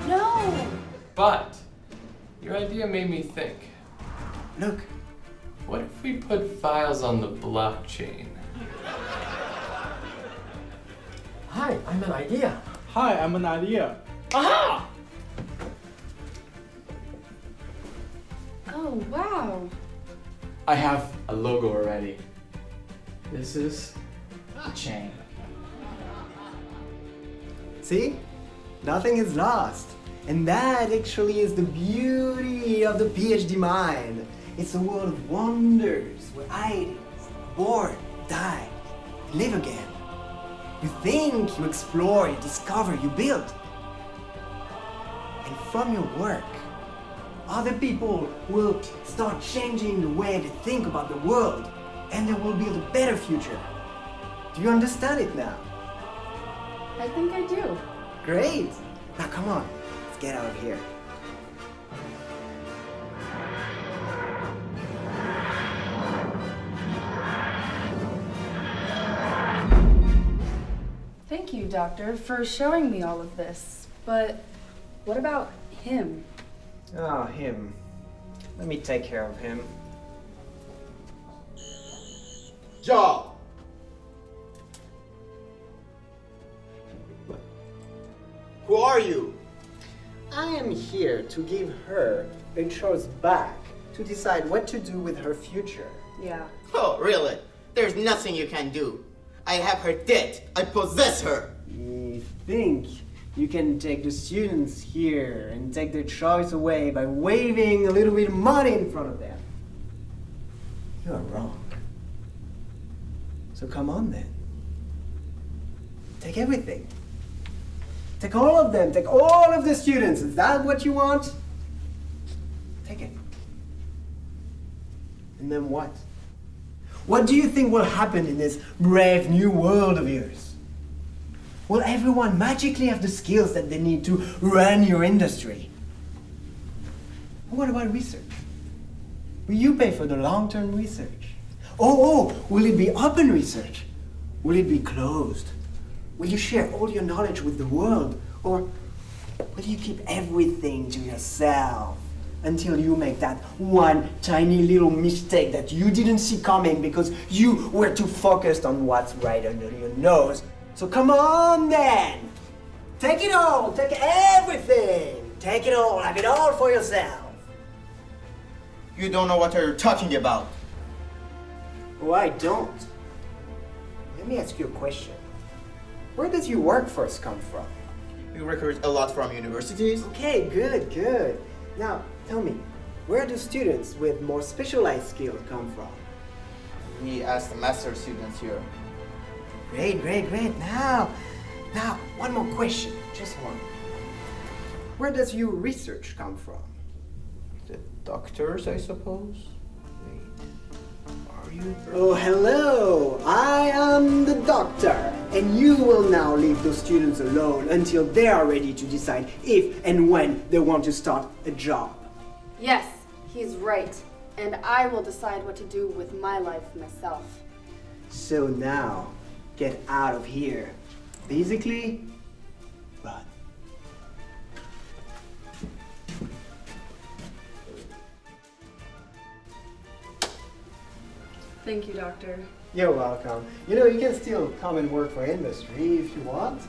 No! But your idea made me think. Look. What if we put files on the blockchain? Hi, I'm an idea. Hi, I'm an idea. Aha! Oh, wow. I have a logo already. This is a chain. See? Nothing is lost. And that actually is the beauty of the PhD mind. It's a world of wonders where ideas are born, die, and live again. You think, you explore, you discover, you build. And from your work, other people will start changing the way they think about the world, and they will build a better future. Do you understand it now? I think I do. Great! Now come on, let's get out of here. Thank you, Doctor, for showing me all of this. But what about him? Oh, him. Let me take care of him. Job. Who are you? I am here to give her a choice back to decide what to do with her future. Yeah. Oh, really? There's nothing you can do. I have her dead. I possess her. You think you can take the students here and take their choice away by waving a little bit of money in front of them? You are wrong. So come on then. Take everything. Take all of them. Take all of the students. Is that what you want? Take it. And then what? What do you think will happen in this brave new world of yours? Will everyone magically have the skills that they need to run your industry? What about research? Will you pay for the long-term research? Oh, will it be open research? Will it be closed? Will you share all your knowledge with the world? Or will you keep everything to yourself until you make that one tiny little mistake that you didn't see coming because you were too focused on what's right under your nose? So come on then! Take it all! Take everything! Take it all! Have it all for yourself! You don't know what you're talking about. Oh, I don't. Let me ask you a question. Where does your workforce come from? We recruit a lot from universities. Okay, good. Now, tell me, where do students with more specialized skills come from? We ask the master students here. Great. Now, one more question, just one. Where does your research come from? The doctors, I suppose. Are you? Oh, hello! I am the doctor, and you will now leave those students alone until they are ready to decide if and when they want to start a job. Yes, he's right. And I will decide what to do with my life myself. So now, get out of here. Basically, run. Thank you, Doctor. You're welcome. You know, you can still come and work for industry if you want.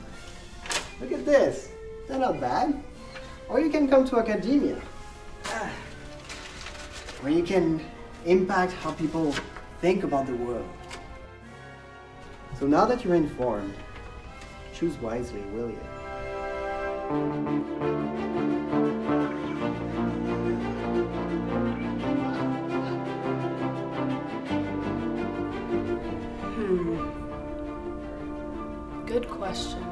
Look at this. They're not bad. Or you can come to academia, where you can impact how people think about the world. So now that you're informed, choose wisely, will you? Good question.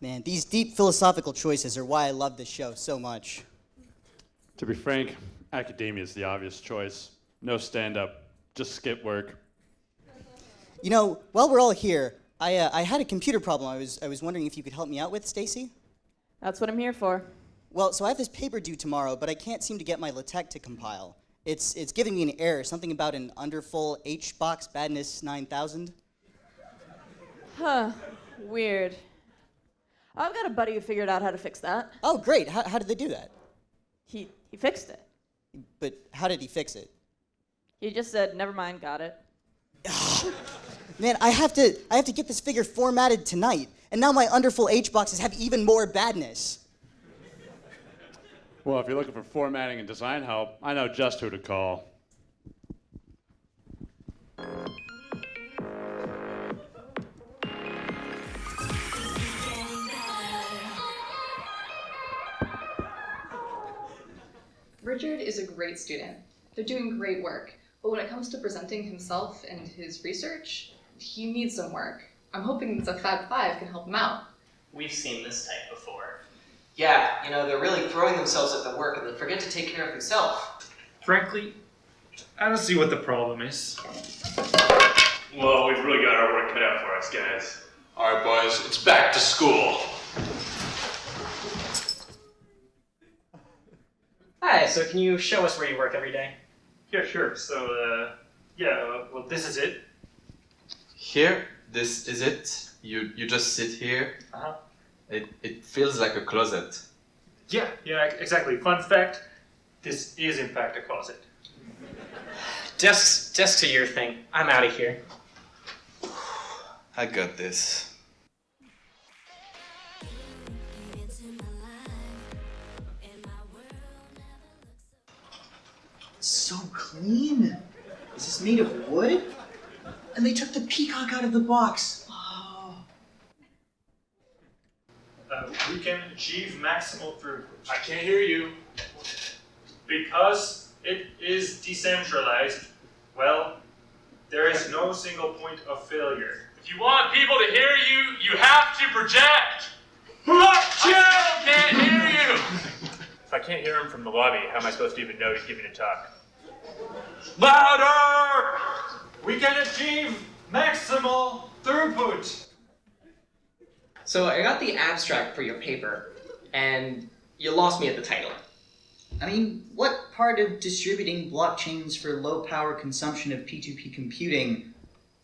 Man, these deep philosophical choices are why I love this show so much. To be frank, academia is the obvious choice. No stand-up, just skit work. You know, while we're all here, I had a computer problem I was wondering if you could help me out with, Stacy? That's what I'm here for. Well, so I have this paper due tomorrow, but I can't seem to get my LaTeX to compile. It's giving me an error, something about an underfull H-box badness 9000. Huh, weird. I've got a buddy who figured out how to fix that. Oh, great. How did they do that? He fixed it. But how did he fix it? He just said, never mind, got it. Man, I have to get this figure formatted tonight, and now my underfull H-boxes have even more badness. Well, if you're looking for formatting and design help, I know just who to call. Richard is a great student. They're doing great work, but when it comes to presenting himself and his research, he needs some work. I'm hoping that Fab 5 can help him out. We've seen this type before. Yeah, you know, they're really throwing themselves at the work and they forget to take care of themselves. Frankly, I don't see what the problem is. Well, we've really got our work cut out for us, guys. All right, boys, it's back to school. Hi, so can you show us where you work every day? Yeah, sure. So, well, this is it. Here, this is it. You just sit here. Uh-huh. It feels like a closet. Yeah, exactly. Fun fact, this is in fact a closet. Desks are your thing. I'm out of here. I got this. So clean. Is this made of wood? And they took the peacock out of the box. Oh. We can achieve maximal throughput. I can't hear you. Because it is decentralized, well, there is no single point of failure. If you want people to hear you, you have to project. I still can't hear you. If I can't hear him from the lobby, how am I supposed to even know he's giving a talk? Louder! We can achieve maximal throughput. So I got the abstract for your paper, and you lost me at the title. I mean, what part of distributing blockchains for low power consumption of P2P computing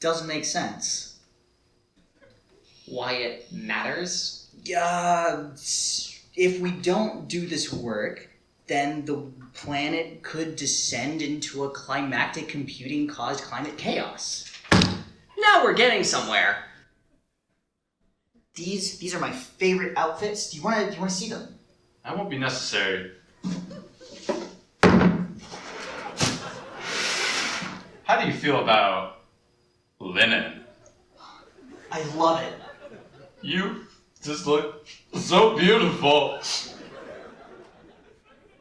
doesn't make sense? Why it matters? If we don't do this work, then the planet could descend into a climactic computing-caused climate chaos. Now we're getting somewhere. These are my favorite outfits. Do you want to see them? That won't be necessary. How do you feel about linen? I love it. You just look so beautiful.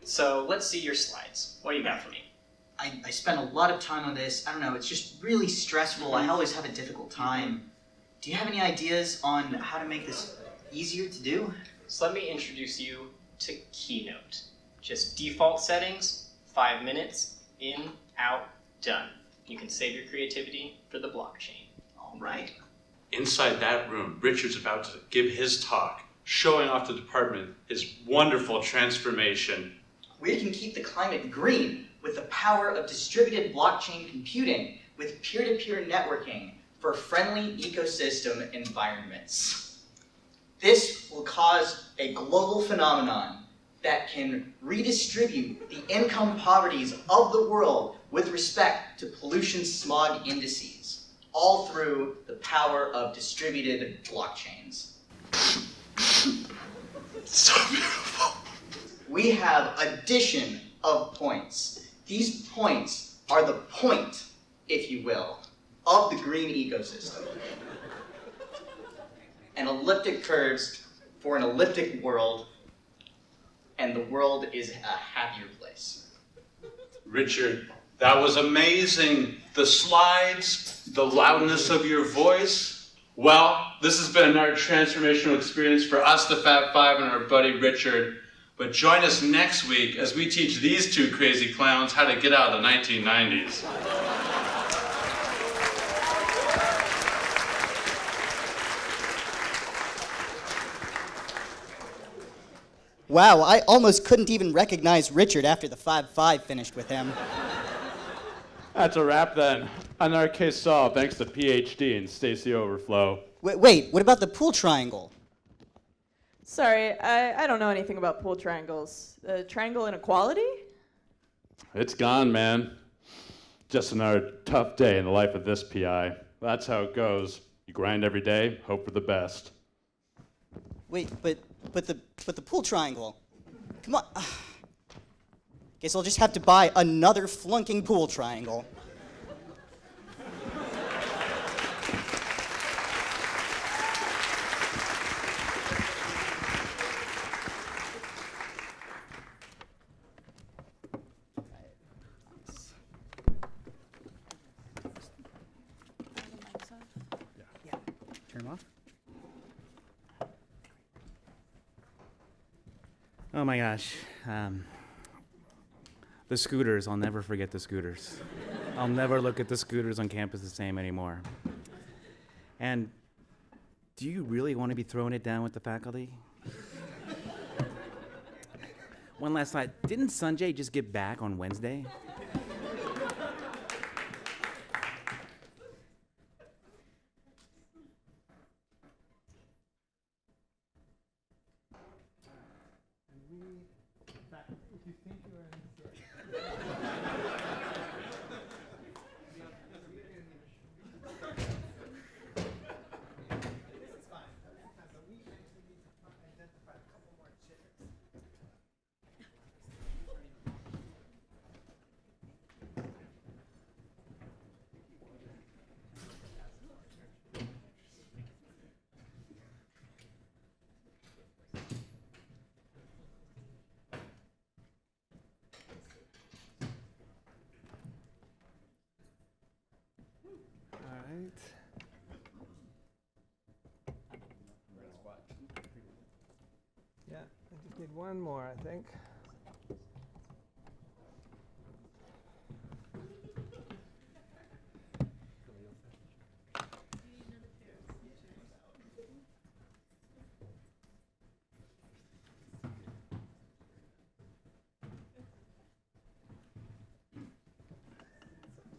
So let's see your slides. What do you got for me? I spent a lot of time on this. I don't know, it's just really stressful. I always have a difficult time. Do you have any ideas on how to make this easier to do? So let me introduce you to Keynote. Just default settings, 5 minutes, in, out, done. You can save your creativity for the blockchain. All right. Inside that room, Richard's about to give his talk, showing off to the department his wonderful transformation. We can keep the climate green with the power of distributed blockchain computing with peer-to-peer networking for friendly ecosystem environments. This will cause a global phenomenon that can redistribute the income poverties of the world with respect to pollution smog indices, all through the power of distributed blockchains. So beautiful. We have addition of points. These points are the point, if you will, of the green ecosystem. And elliptic curves for an elliptic world, and the world is a happier place. Richard, that was amazing. The slides, the loudness of your voice. Well, this has been our transformational experience for us, the Fab Five, and our buddy Richard. But join us next week as we teach these two crazy clowns how to get out of the 1990s. Wow, I almost couldn't even recognize Richard after the 5-5 finished with him. That's a wrap then. Another case solved thanks to PhD and Stacy Overflow. Wait, what about the pool triangle? Sorry, I don't know anything about pool triangles. Triangle inequality? It's gone, man. Just another tough day in the life of this PI. That's how it goes. You grind every day, hope for the best. Wait, but the pool triangle. Come on. Guess I'll just have to buy another flunking pool triangle. Turn them off. Oh my gosh. The scooters, I'll never forget the scooters. I'll never look at the scooters on campus the same anymore. And do you really want to be throwing it down with the faculty? One last slide. Didn't Sanjay just get back on Wednesday? Yeah, I just need one more, I think.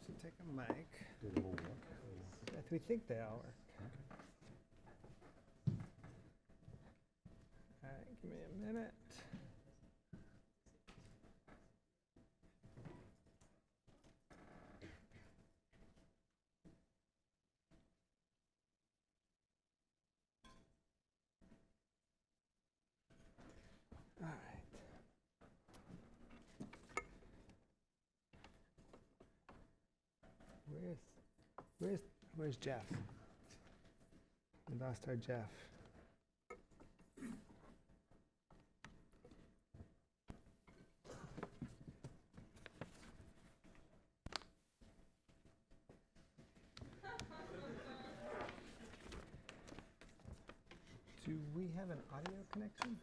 Should take a mic. We think they all work. All right, give me a minute. All right. Where's Jeff? We lost our Jeff. Do we have an audio connection?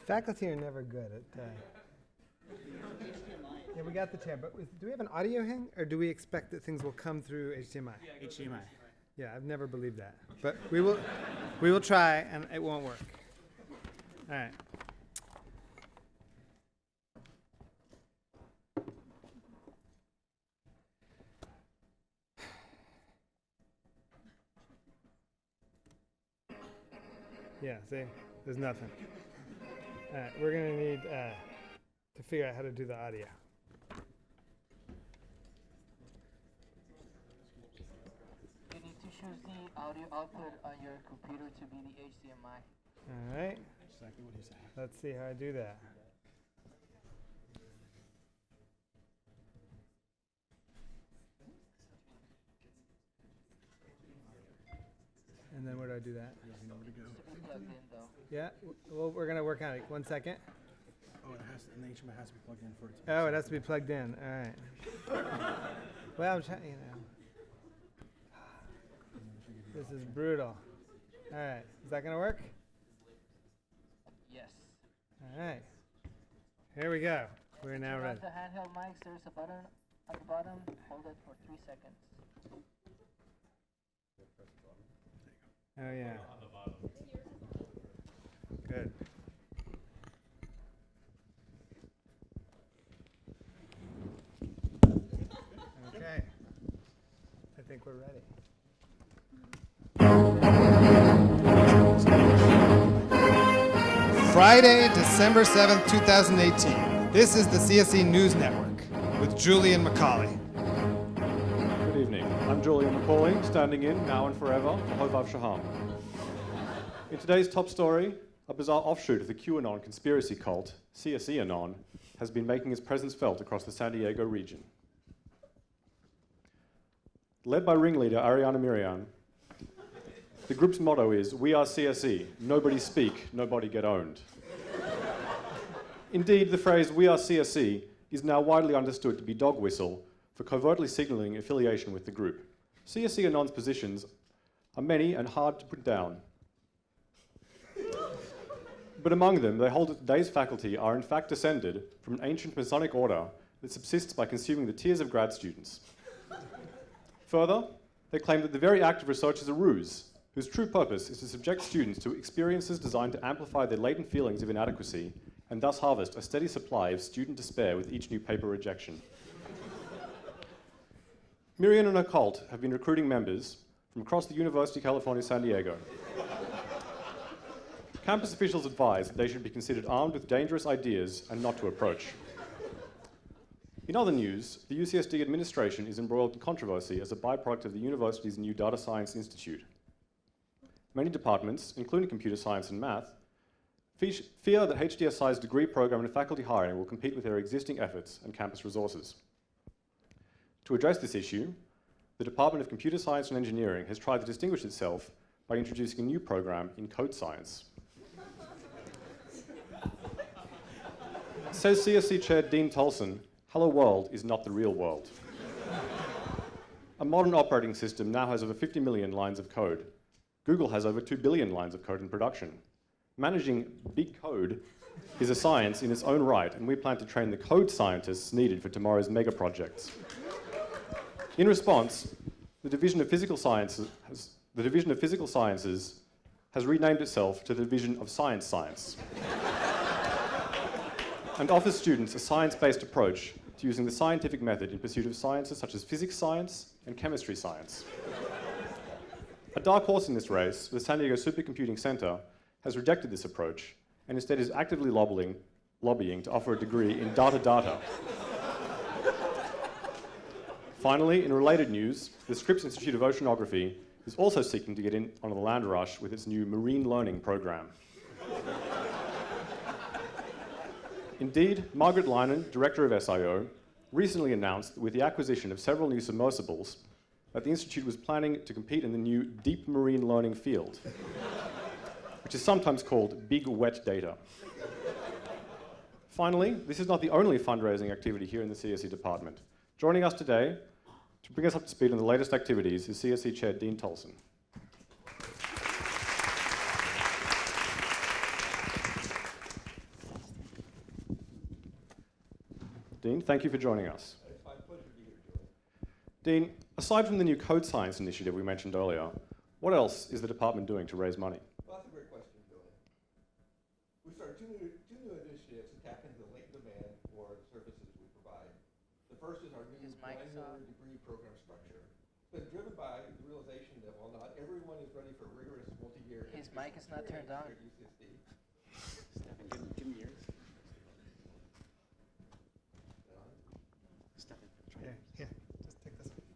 Faculty are never good at. Yeah, we got the chair, but do we have an audio hang, or do we expect that things will come through HDMI? HDMI. Yeah, I've never believed that, but we will try, and it won't work. All right. Yeah, see? There's nothing. All right, we're going to need to figure out how to do the audio. You need to choose the audio output on your computer to be the HDMI. All right. Exactly what he said. Let's see how I do that. And then where do I do that? You know where to go. To be plugged in, though. Yeah, well, we're going to work on it. 1 second. Oh, the HDMI has to be plugged in for it. Oh, it has to be plugged in. All right. Well, I'm trying, you know. This is brutal. All right. Is that going to work? Yes. All right. Here we go. We're now ready. On the handheld mics, there's a button at the bottom. Hold it for 3 seconds. Oh, yeah. Good. Okay. I think we're ready. Friday, December 7th, 2018. This is the CSE News Network with Julian Macaulay. Good evening. I'm Julian Macaulay, standing in, now and forever, for Hovav Shaham. In today's top story, a bizarre offshoot of the QAnon conspiracy cult, CSE Anon, has been making its presence felt across the San Diego region. Led by ringleader Ariana Miriam, the group's motto is, "We are CSE, nobody speak, nobody get owned." Indeed, the phrase, "We are CSE," is now widely understood to be dog whistle for covertly signaling affiliation with the group. CSE Anon's positions are many and hard to put down. But among them, they hold that today's faculty are in fact descended from an ancient Masonic order that subsists by consuming the tears of grad students. Further, they claim that the very act of research is a ruse, whose true purpose is to subject students to experiences designed to amplify their latent feelings of inadequacy and thus harvest a steady supply of student despair with each new paper rejection. Miriam and her cult have been recruiting members from across the University of California, San Diego. Campus officials advise that they should be considered armed with dangerous ideas and not to approach. In other news, the UCSD administration is embroiled in controversy as a byproduct of the university's new Data Science Institute. Many departments, including computer science and math, fear that HDSI's degree program and faculty hiring will compete with their existing efforts and campus resources. To address this issue, the Department of Computer Science and Engineering has tried to distinguish itself by introducing a new program in code science. Says CSE Chair Dean Tolson, "Hello world is not the real world." A modern operating system now has over 50 million lines of code. Google has over 2 billion lines of code in production. Managing big code is a science in its own right, and we plan to train the code scientists needed for tomorrow's mega projects. In response, the Division of Physical Sciences has renamed itself to the Division of Science and offers students a science-based approach to using the scientific method in pursuit of sciences such as physics science and chemistry science. A dark horse in this race, the San Diego Supercomputing Center, has rejected this approach and instead is actively lobbying to offer a degree in data. Finally, in related news, the Scripps Institute of Oceanography is also seeking to get in on the land rush with its new marine learning program. Indeed, Margaret Linen, director of SIO, recently announced that with the acquisition of several new submersibles, that the Institute was planning to compete in the new deep marine learning field, which is sometimes called big wet data. Finally, this is not the only fundraising activity here in the CSE department. Joining us today to bring us up to speed on the latest activities is CSE Chair Dean Tolson. Dean, thank you for joining us. It's my pleasure to be here, Joey. Dean, aside from the new code science initiative we mentioned earlier, what else is the department doing to raise money? Well, that's a great question, Joey. We started two new initiatives to tap into the latent demand for the services we provide. The first is our new granular degree program structure. been driven by the realization that while not everyone is ready for rigorous multi-year His mic is not turned on. at UCSD, Stefan, give him yours. Stefan, try Here, here, just take this one.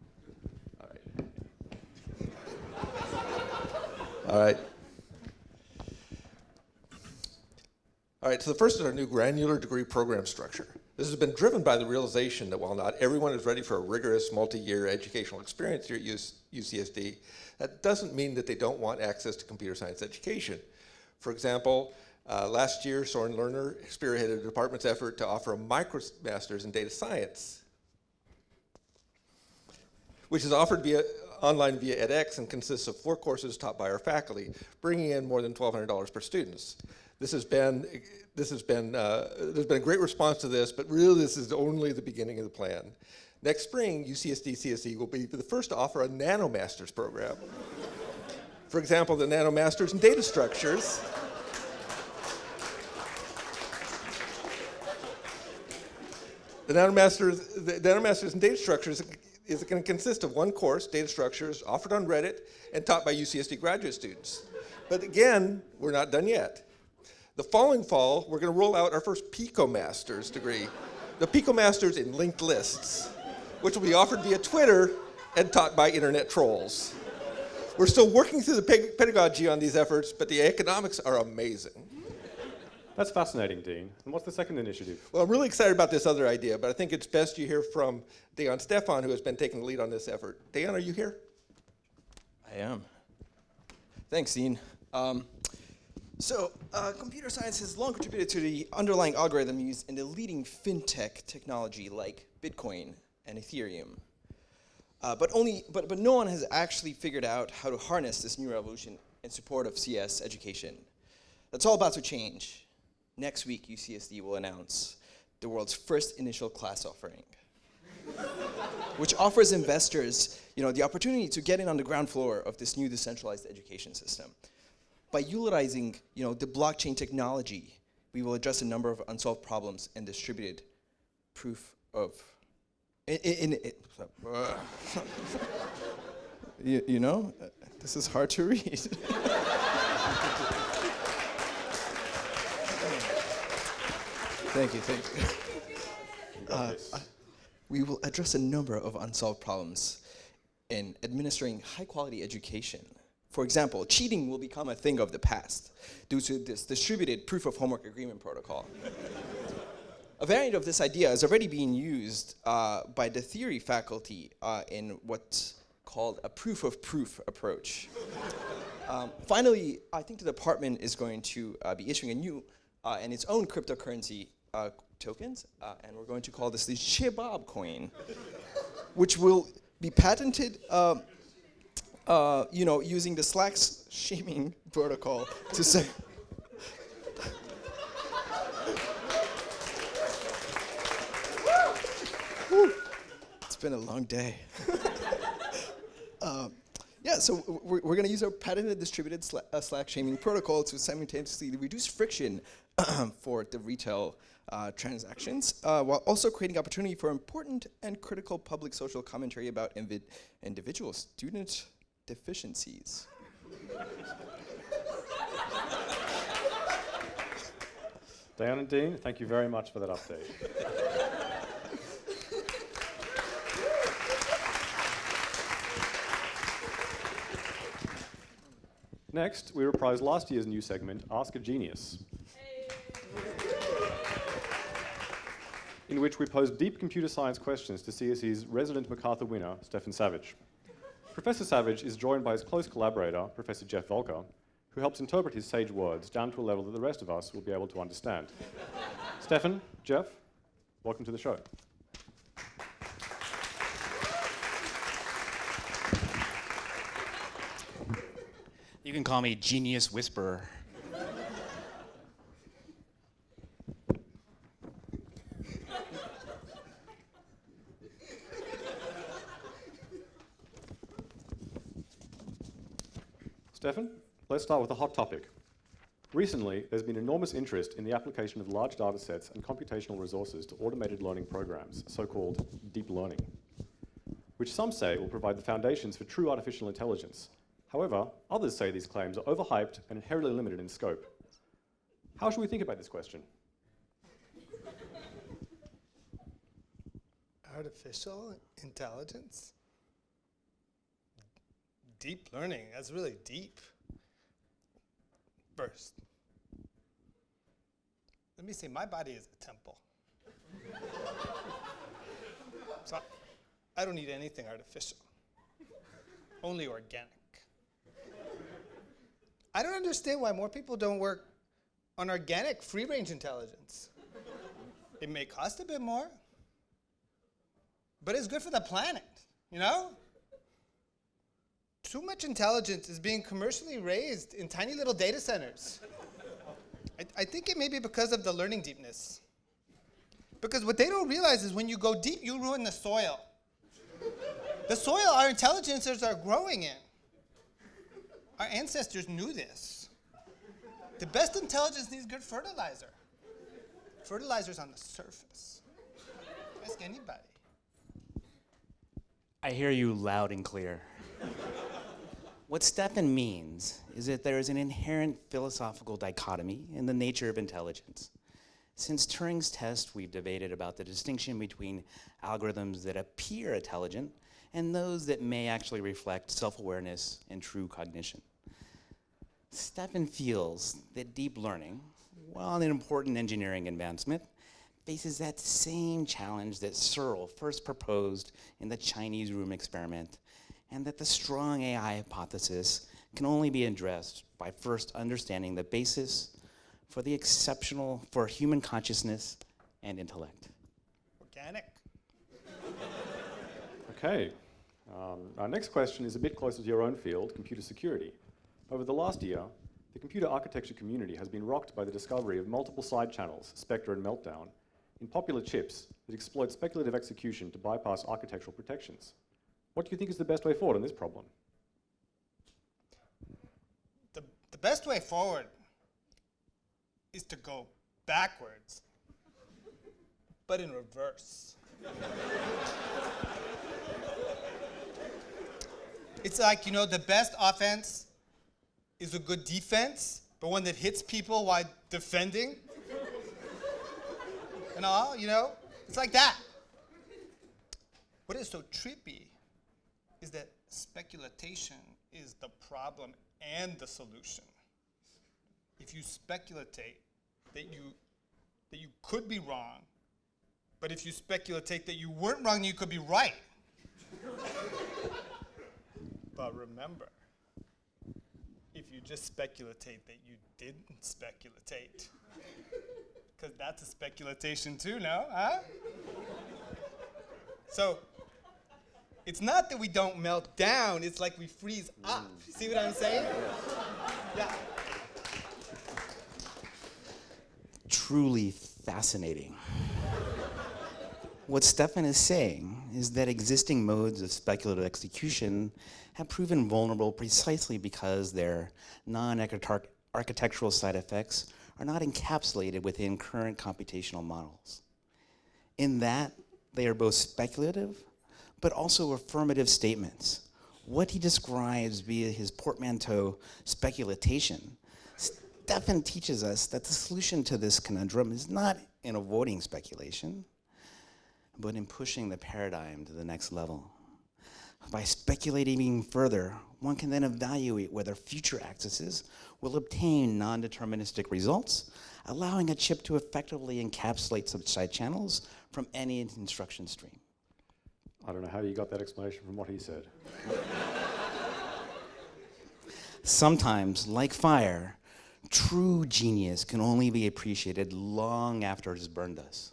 All right. All right. All right, so the first is our new granular degree program structure. This has been driven by the realization that while not everyone is ready for a rigorous multi-year educational experience here at UCSD, that doesn't mean that they don't want access to computer science education. For example, last year, Soren Lerner spearheaded the department's effort to offer a micromaster's in data science, which is offered online via edX and consists of 4 courses taught by our faculty, bringing in more than $1,200 per student. There's been a great response to this, but really this is only the beginning of the plan. Next spring, UCSD CSE will be the first to offer a NanoMasters program. For example, the NanoMasters in Data Structures. The NanoMasters in Data Structures is going to consist of 1 course, Data Structures, offered on Reddit and taught by UCSD graduate students. But again, we're not done yet. The following fall, we're going to roll out our first PicoMasters degree, the PicoMasters in linked lists, which will be offered via Twitter and taught by internet trolls. We're still working through the pedagogy on these efforts, but the economics are amazing. That's fascinating, Dean. And what's the second initiative? Well, I'm really excited about this other idea, but I think it's best you hear from Dejan Stefan, who has been taking the lead on this effort. Dejan, are you here? I am. Thanks, Dean. Computer science has long contributed to the underlying algorithm used in the leading fintech technology like Bitcoin and Ethereum. But no one has actually figured out how to harness this new revolution in support of CS education. That's all about to change. Next week, UCSD will announce the world's first initial class offering, which offers investors, the opportunity to get in on the ground floor of this new decentralized education system. By utilizing, the blockchain technology, we will address a number of unsolved problems and distributed proof of. This is hard to read. Thank you. We will address a number of unsolved problems in administering high-quality education. For example, cheating will become a thing of the past due to this distributed proof of homework agreement protocol. A variant of this idea is already being used by the theory faculty in what's called a proof of proof approach. Finally, I think the department is going to be issuing a new and its own cryptocurrency tokens, and we're going to call this the Shebab coin, which will be patented using the Slack shaming protocol to say. It's been a long day. So we're going to use our patented distributed Slack shaming protocol to simultaneously reduce friction for the retail transactions, while also creating opportunity for important and critical public social commentary about individual student deficiencies. Diane and Dean, thank you very much for that update. Next, we reprise last year's new segment, Ask a Genius, in which we pose deep computer science questions to CSE's resident MacArthur winner, Stefan Savage. Professor Savage is joined by his close collaborator, Professor Jeff Volker, who helps interpret his sage words down to a level that the rest of us will be able to understand. Stefan, Jeff, welcome to the show. You can call me Genius Whisperer. Stefan, let's start with a hot topic. Recently, there's been enormous interest in the application of large data sets and computational resources to automated learning programs, so-called deep learning. which some say will provide the foundations for true artificial intelligence. However, others say these claims are overhyped and inherently limited in scope. How should we think about this question? Artificial intelligence? Deep learning, that's really deep. First, let me say my body is a temple. So I don't need anything artificial, only organic. I don't understand why more people don't work on organic free-range intelligence. It may cost a bit more, but it's good for the planet, you know? Too much intelligence is being commercially raised in tiny little data centers. I think it may be because of the learning deepness. Because what they don't realize is when you go deep, you ruin the soil. The soil our intelligences are growing in. Our ancestors knew this. The best intelligence needs good fertilizer. Fertilizer's on the surface. Ask anybody. I hear you loud and clear. What Stefan means is that there is an inherent philosophical dichotomy in the nature of intelligence. Since Turing's test, we've debated about the distinction between algorithms that appear intelligent and those that may actually reflect self-awareness and true cognition. Stefan feels that deep learning, while an important engineering advancement, faces that same challenge that Searle first proposed in the Chinese room experiment, and that the strong AI hypothesis can only be addressed by first understanding the basis for the exceptional for human consciousness and intellect. Organic. Okay. Our next question is a bit closer to your own field, computer security. Over the last year, the computer architecture community has been rocked by the discovery of multiple side channels, Spectre and Meltdown, in popular chips that exploit speculative execution to bypass architectural protections. What do you think is the best way forward on this problem? The best way forward is to go backwards, but in reverse. It's like, you know, the best offense is a good defense, but one that hits people while defending. And all, you know, it's like that. What is so trippy is that speculation is the problem and the solution. If you speculate that you could be wrong, but if you speculate that you weren't wrong, you could be right. But remember, if you just speculate that you didn't speculate, because that's a speculation too, no? Huh? So, it's not that we don't melt down, it's like we freeze up. See what I'm saying? Yeah. Truly fascinating. What Stefan is saying is that existing modes of speculative execution have proven vulnerable precisely because their non-architectural side effects are not encapsulated within current computational models. In that, they are both speculative, but also affirmative statements. What he describes via his portmanteau speculatation, Stefan teaches us that the solution to this conundrum is not in avoiding speculation, but in pushing the paradigm to the next level. By speculating even further, one can then evaluate whether future accesses will obtain non-deterministic results, allowing a chip to effectively encapsulate such side channels from any instruction stream. I don't know how you got that explanation from what he said. Sometimes, like fire, true genius can only be appreciated long after it has burned us.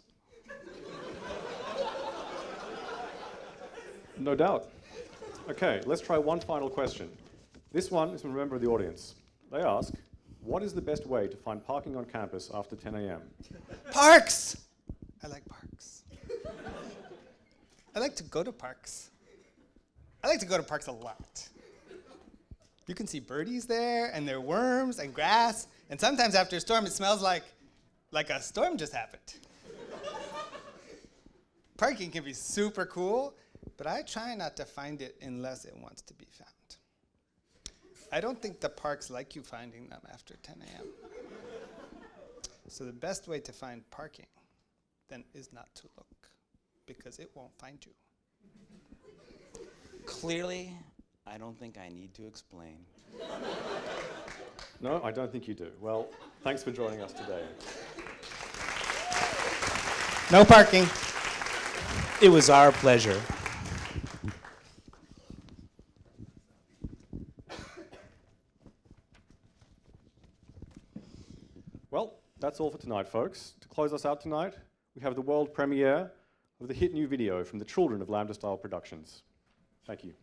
No doubt. Okay, let's try one final question. This one is from a member of the audience. They ask, what is the best way to find parking on campus after 10 a.m.? Parks! I like parks. I like to go to parks. I like to go to parks a lot. You can see birdies there, and there are worms and grass, and sometimes after a storm it smells like a storm just happened. Parking can be super cool, but I try not to find it unless it wants to be found. I don't think the parks like you finding them after 10 a.m. So the best way to find parking then is not to look, because it won't find you. Clearly, I don't think I need to explain. No, I don't think you do. Well, thanks for joining us today. No parking. It was our pleasure. Well, that's all for tonight, folks. To close us out tonight, we have the world premiere of the hit new video from the children of Lambda Style Productions. Thank you.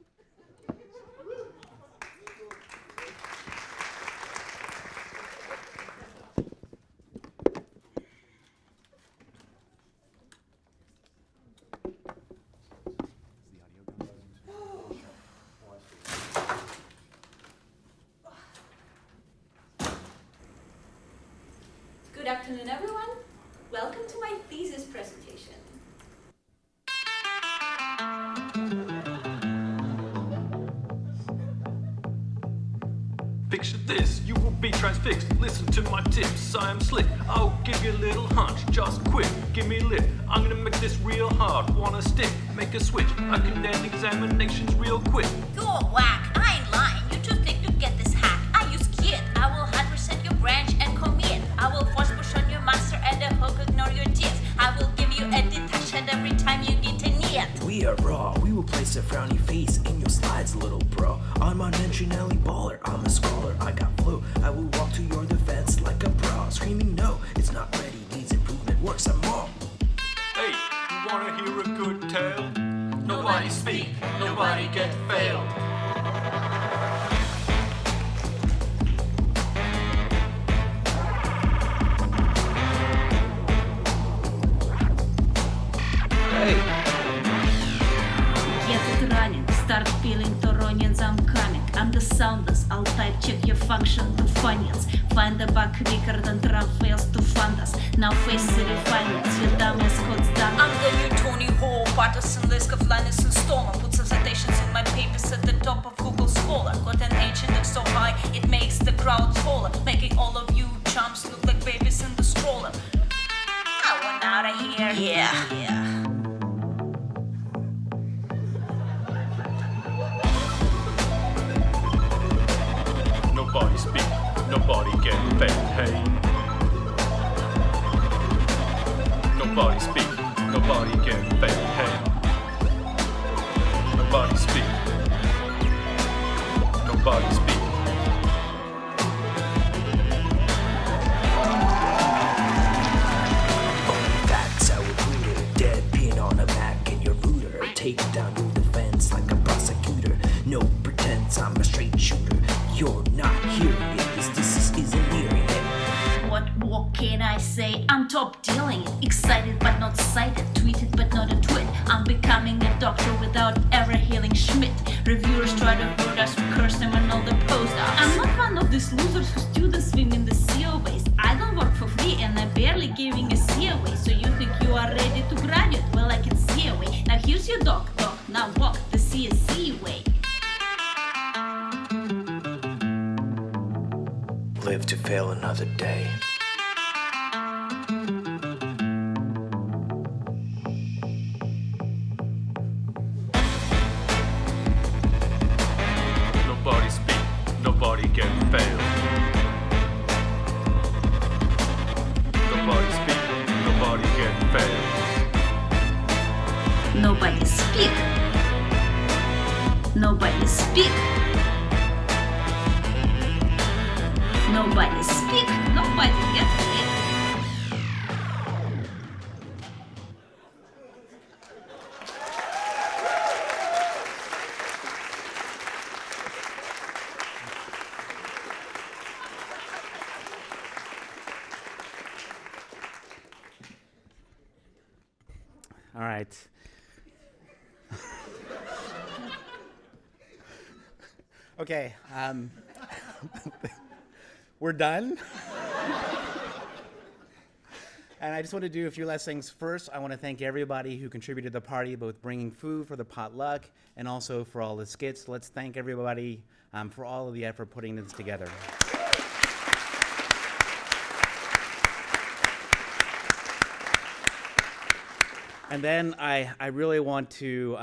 Good afternoon, everyone. Welcome to my thesis presentation. Picture this, you will be transfixed. Listen to my tips, I am slick. I'll give you a little hunch, just quick, give me a lip. I'm gonna make this real hard, wanna stick, make a switch. I can end examinations real quick. You're whack, I ain't lying. You too thick to get this hack. I use Skit, I will hard reset your branch and commit. I will force push on your master and the hook ignore your diff. I will give you a detection every time you get a knit. We are raw, we will place a frowny face in your slides, little bro. I'm an entry-nelly baller, I'm a scholar, I got flow. I will walk to your defense like a pro, screaming no, it's not ready, needs improvement, work some more. Hey, you wanna hear a good tale? Nobody speak, nobody get failed. Get it running, start feeling Toronians, I'm coming. I'm the soundless, I'll type check your function to funyuns. Find the bug quicker than Trump fails to fund us. Now face the refinements, your dumb as Scott's done. I'm the new Tony Hawk, partisan list of Linus and Stormer. Put some citations in my papers at the top of Google Scholar. Got an H index so high, it makes the crowd taller. Making all of you chumps look like babies in the stroller. I want out of here. Yeah. Nobody speak, nobody get fed, hey. Nobody speak, nobody get fed, hey. Nobody speak, nobody speak. Facts, I would root her, dead pin on a Mac in your router. Take down your defense like a prosecutor. No pretense, I'm a straight shooter. You're not hearing it, this isn't hearing it. What more can I say? I'm top dealing it. Excited but not cited. Tweeted but not a twit. I'm becoming a doctor without ever healing Schmidt. Reviewers try to hurt us, we curse them and all the postdocs. I'm not one of these losers who students swim in the COAs. I don't work for free and I'm barely giving a C away. So you think you are ready to graduate? Well, I can see a way. Now here's your doc. Now walk the CSE way. Live to fail another day. Nobody speak, nobody get failed. Nobody speak, nobody get failed. Nobody speak. Nobody speak. Nobody speak. Nobody get failed. All right. Okay, we're done. And I just want to do a few last things. First, I want to thank everybody who contributed to the party, both bringing food for the potluck and also for all the skits. Let's thank everybody for all of the effort putting this together. And then I really want to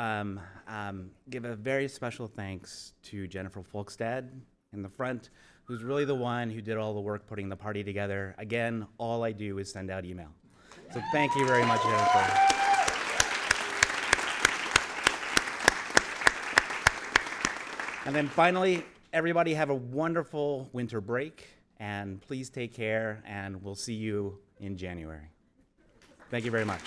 give a very special thanks to Jennifer Folkstad in the front, who's really the one who did all the work putting the party together. Again, all I do is send out email. So thank you very much, Jennifer. And then finally, everybody have a wonderful winter break, and please take care, and we'll see you in January. Thank you very much.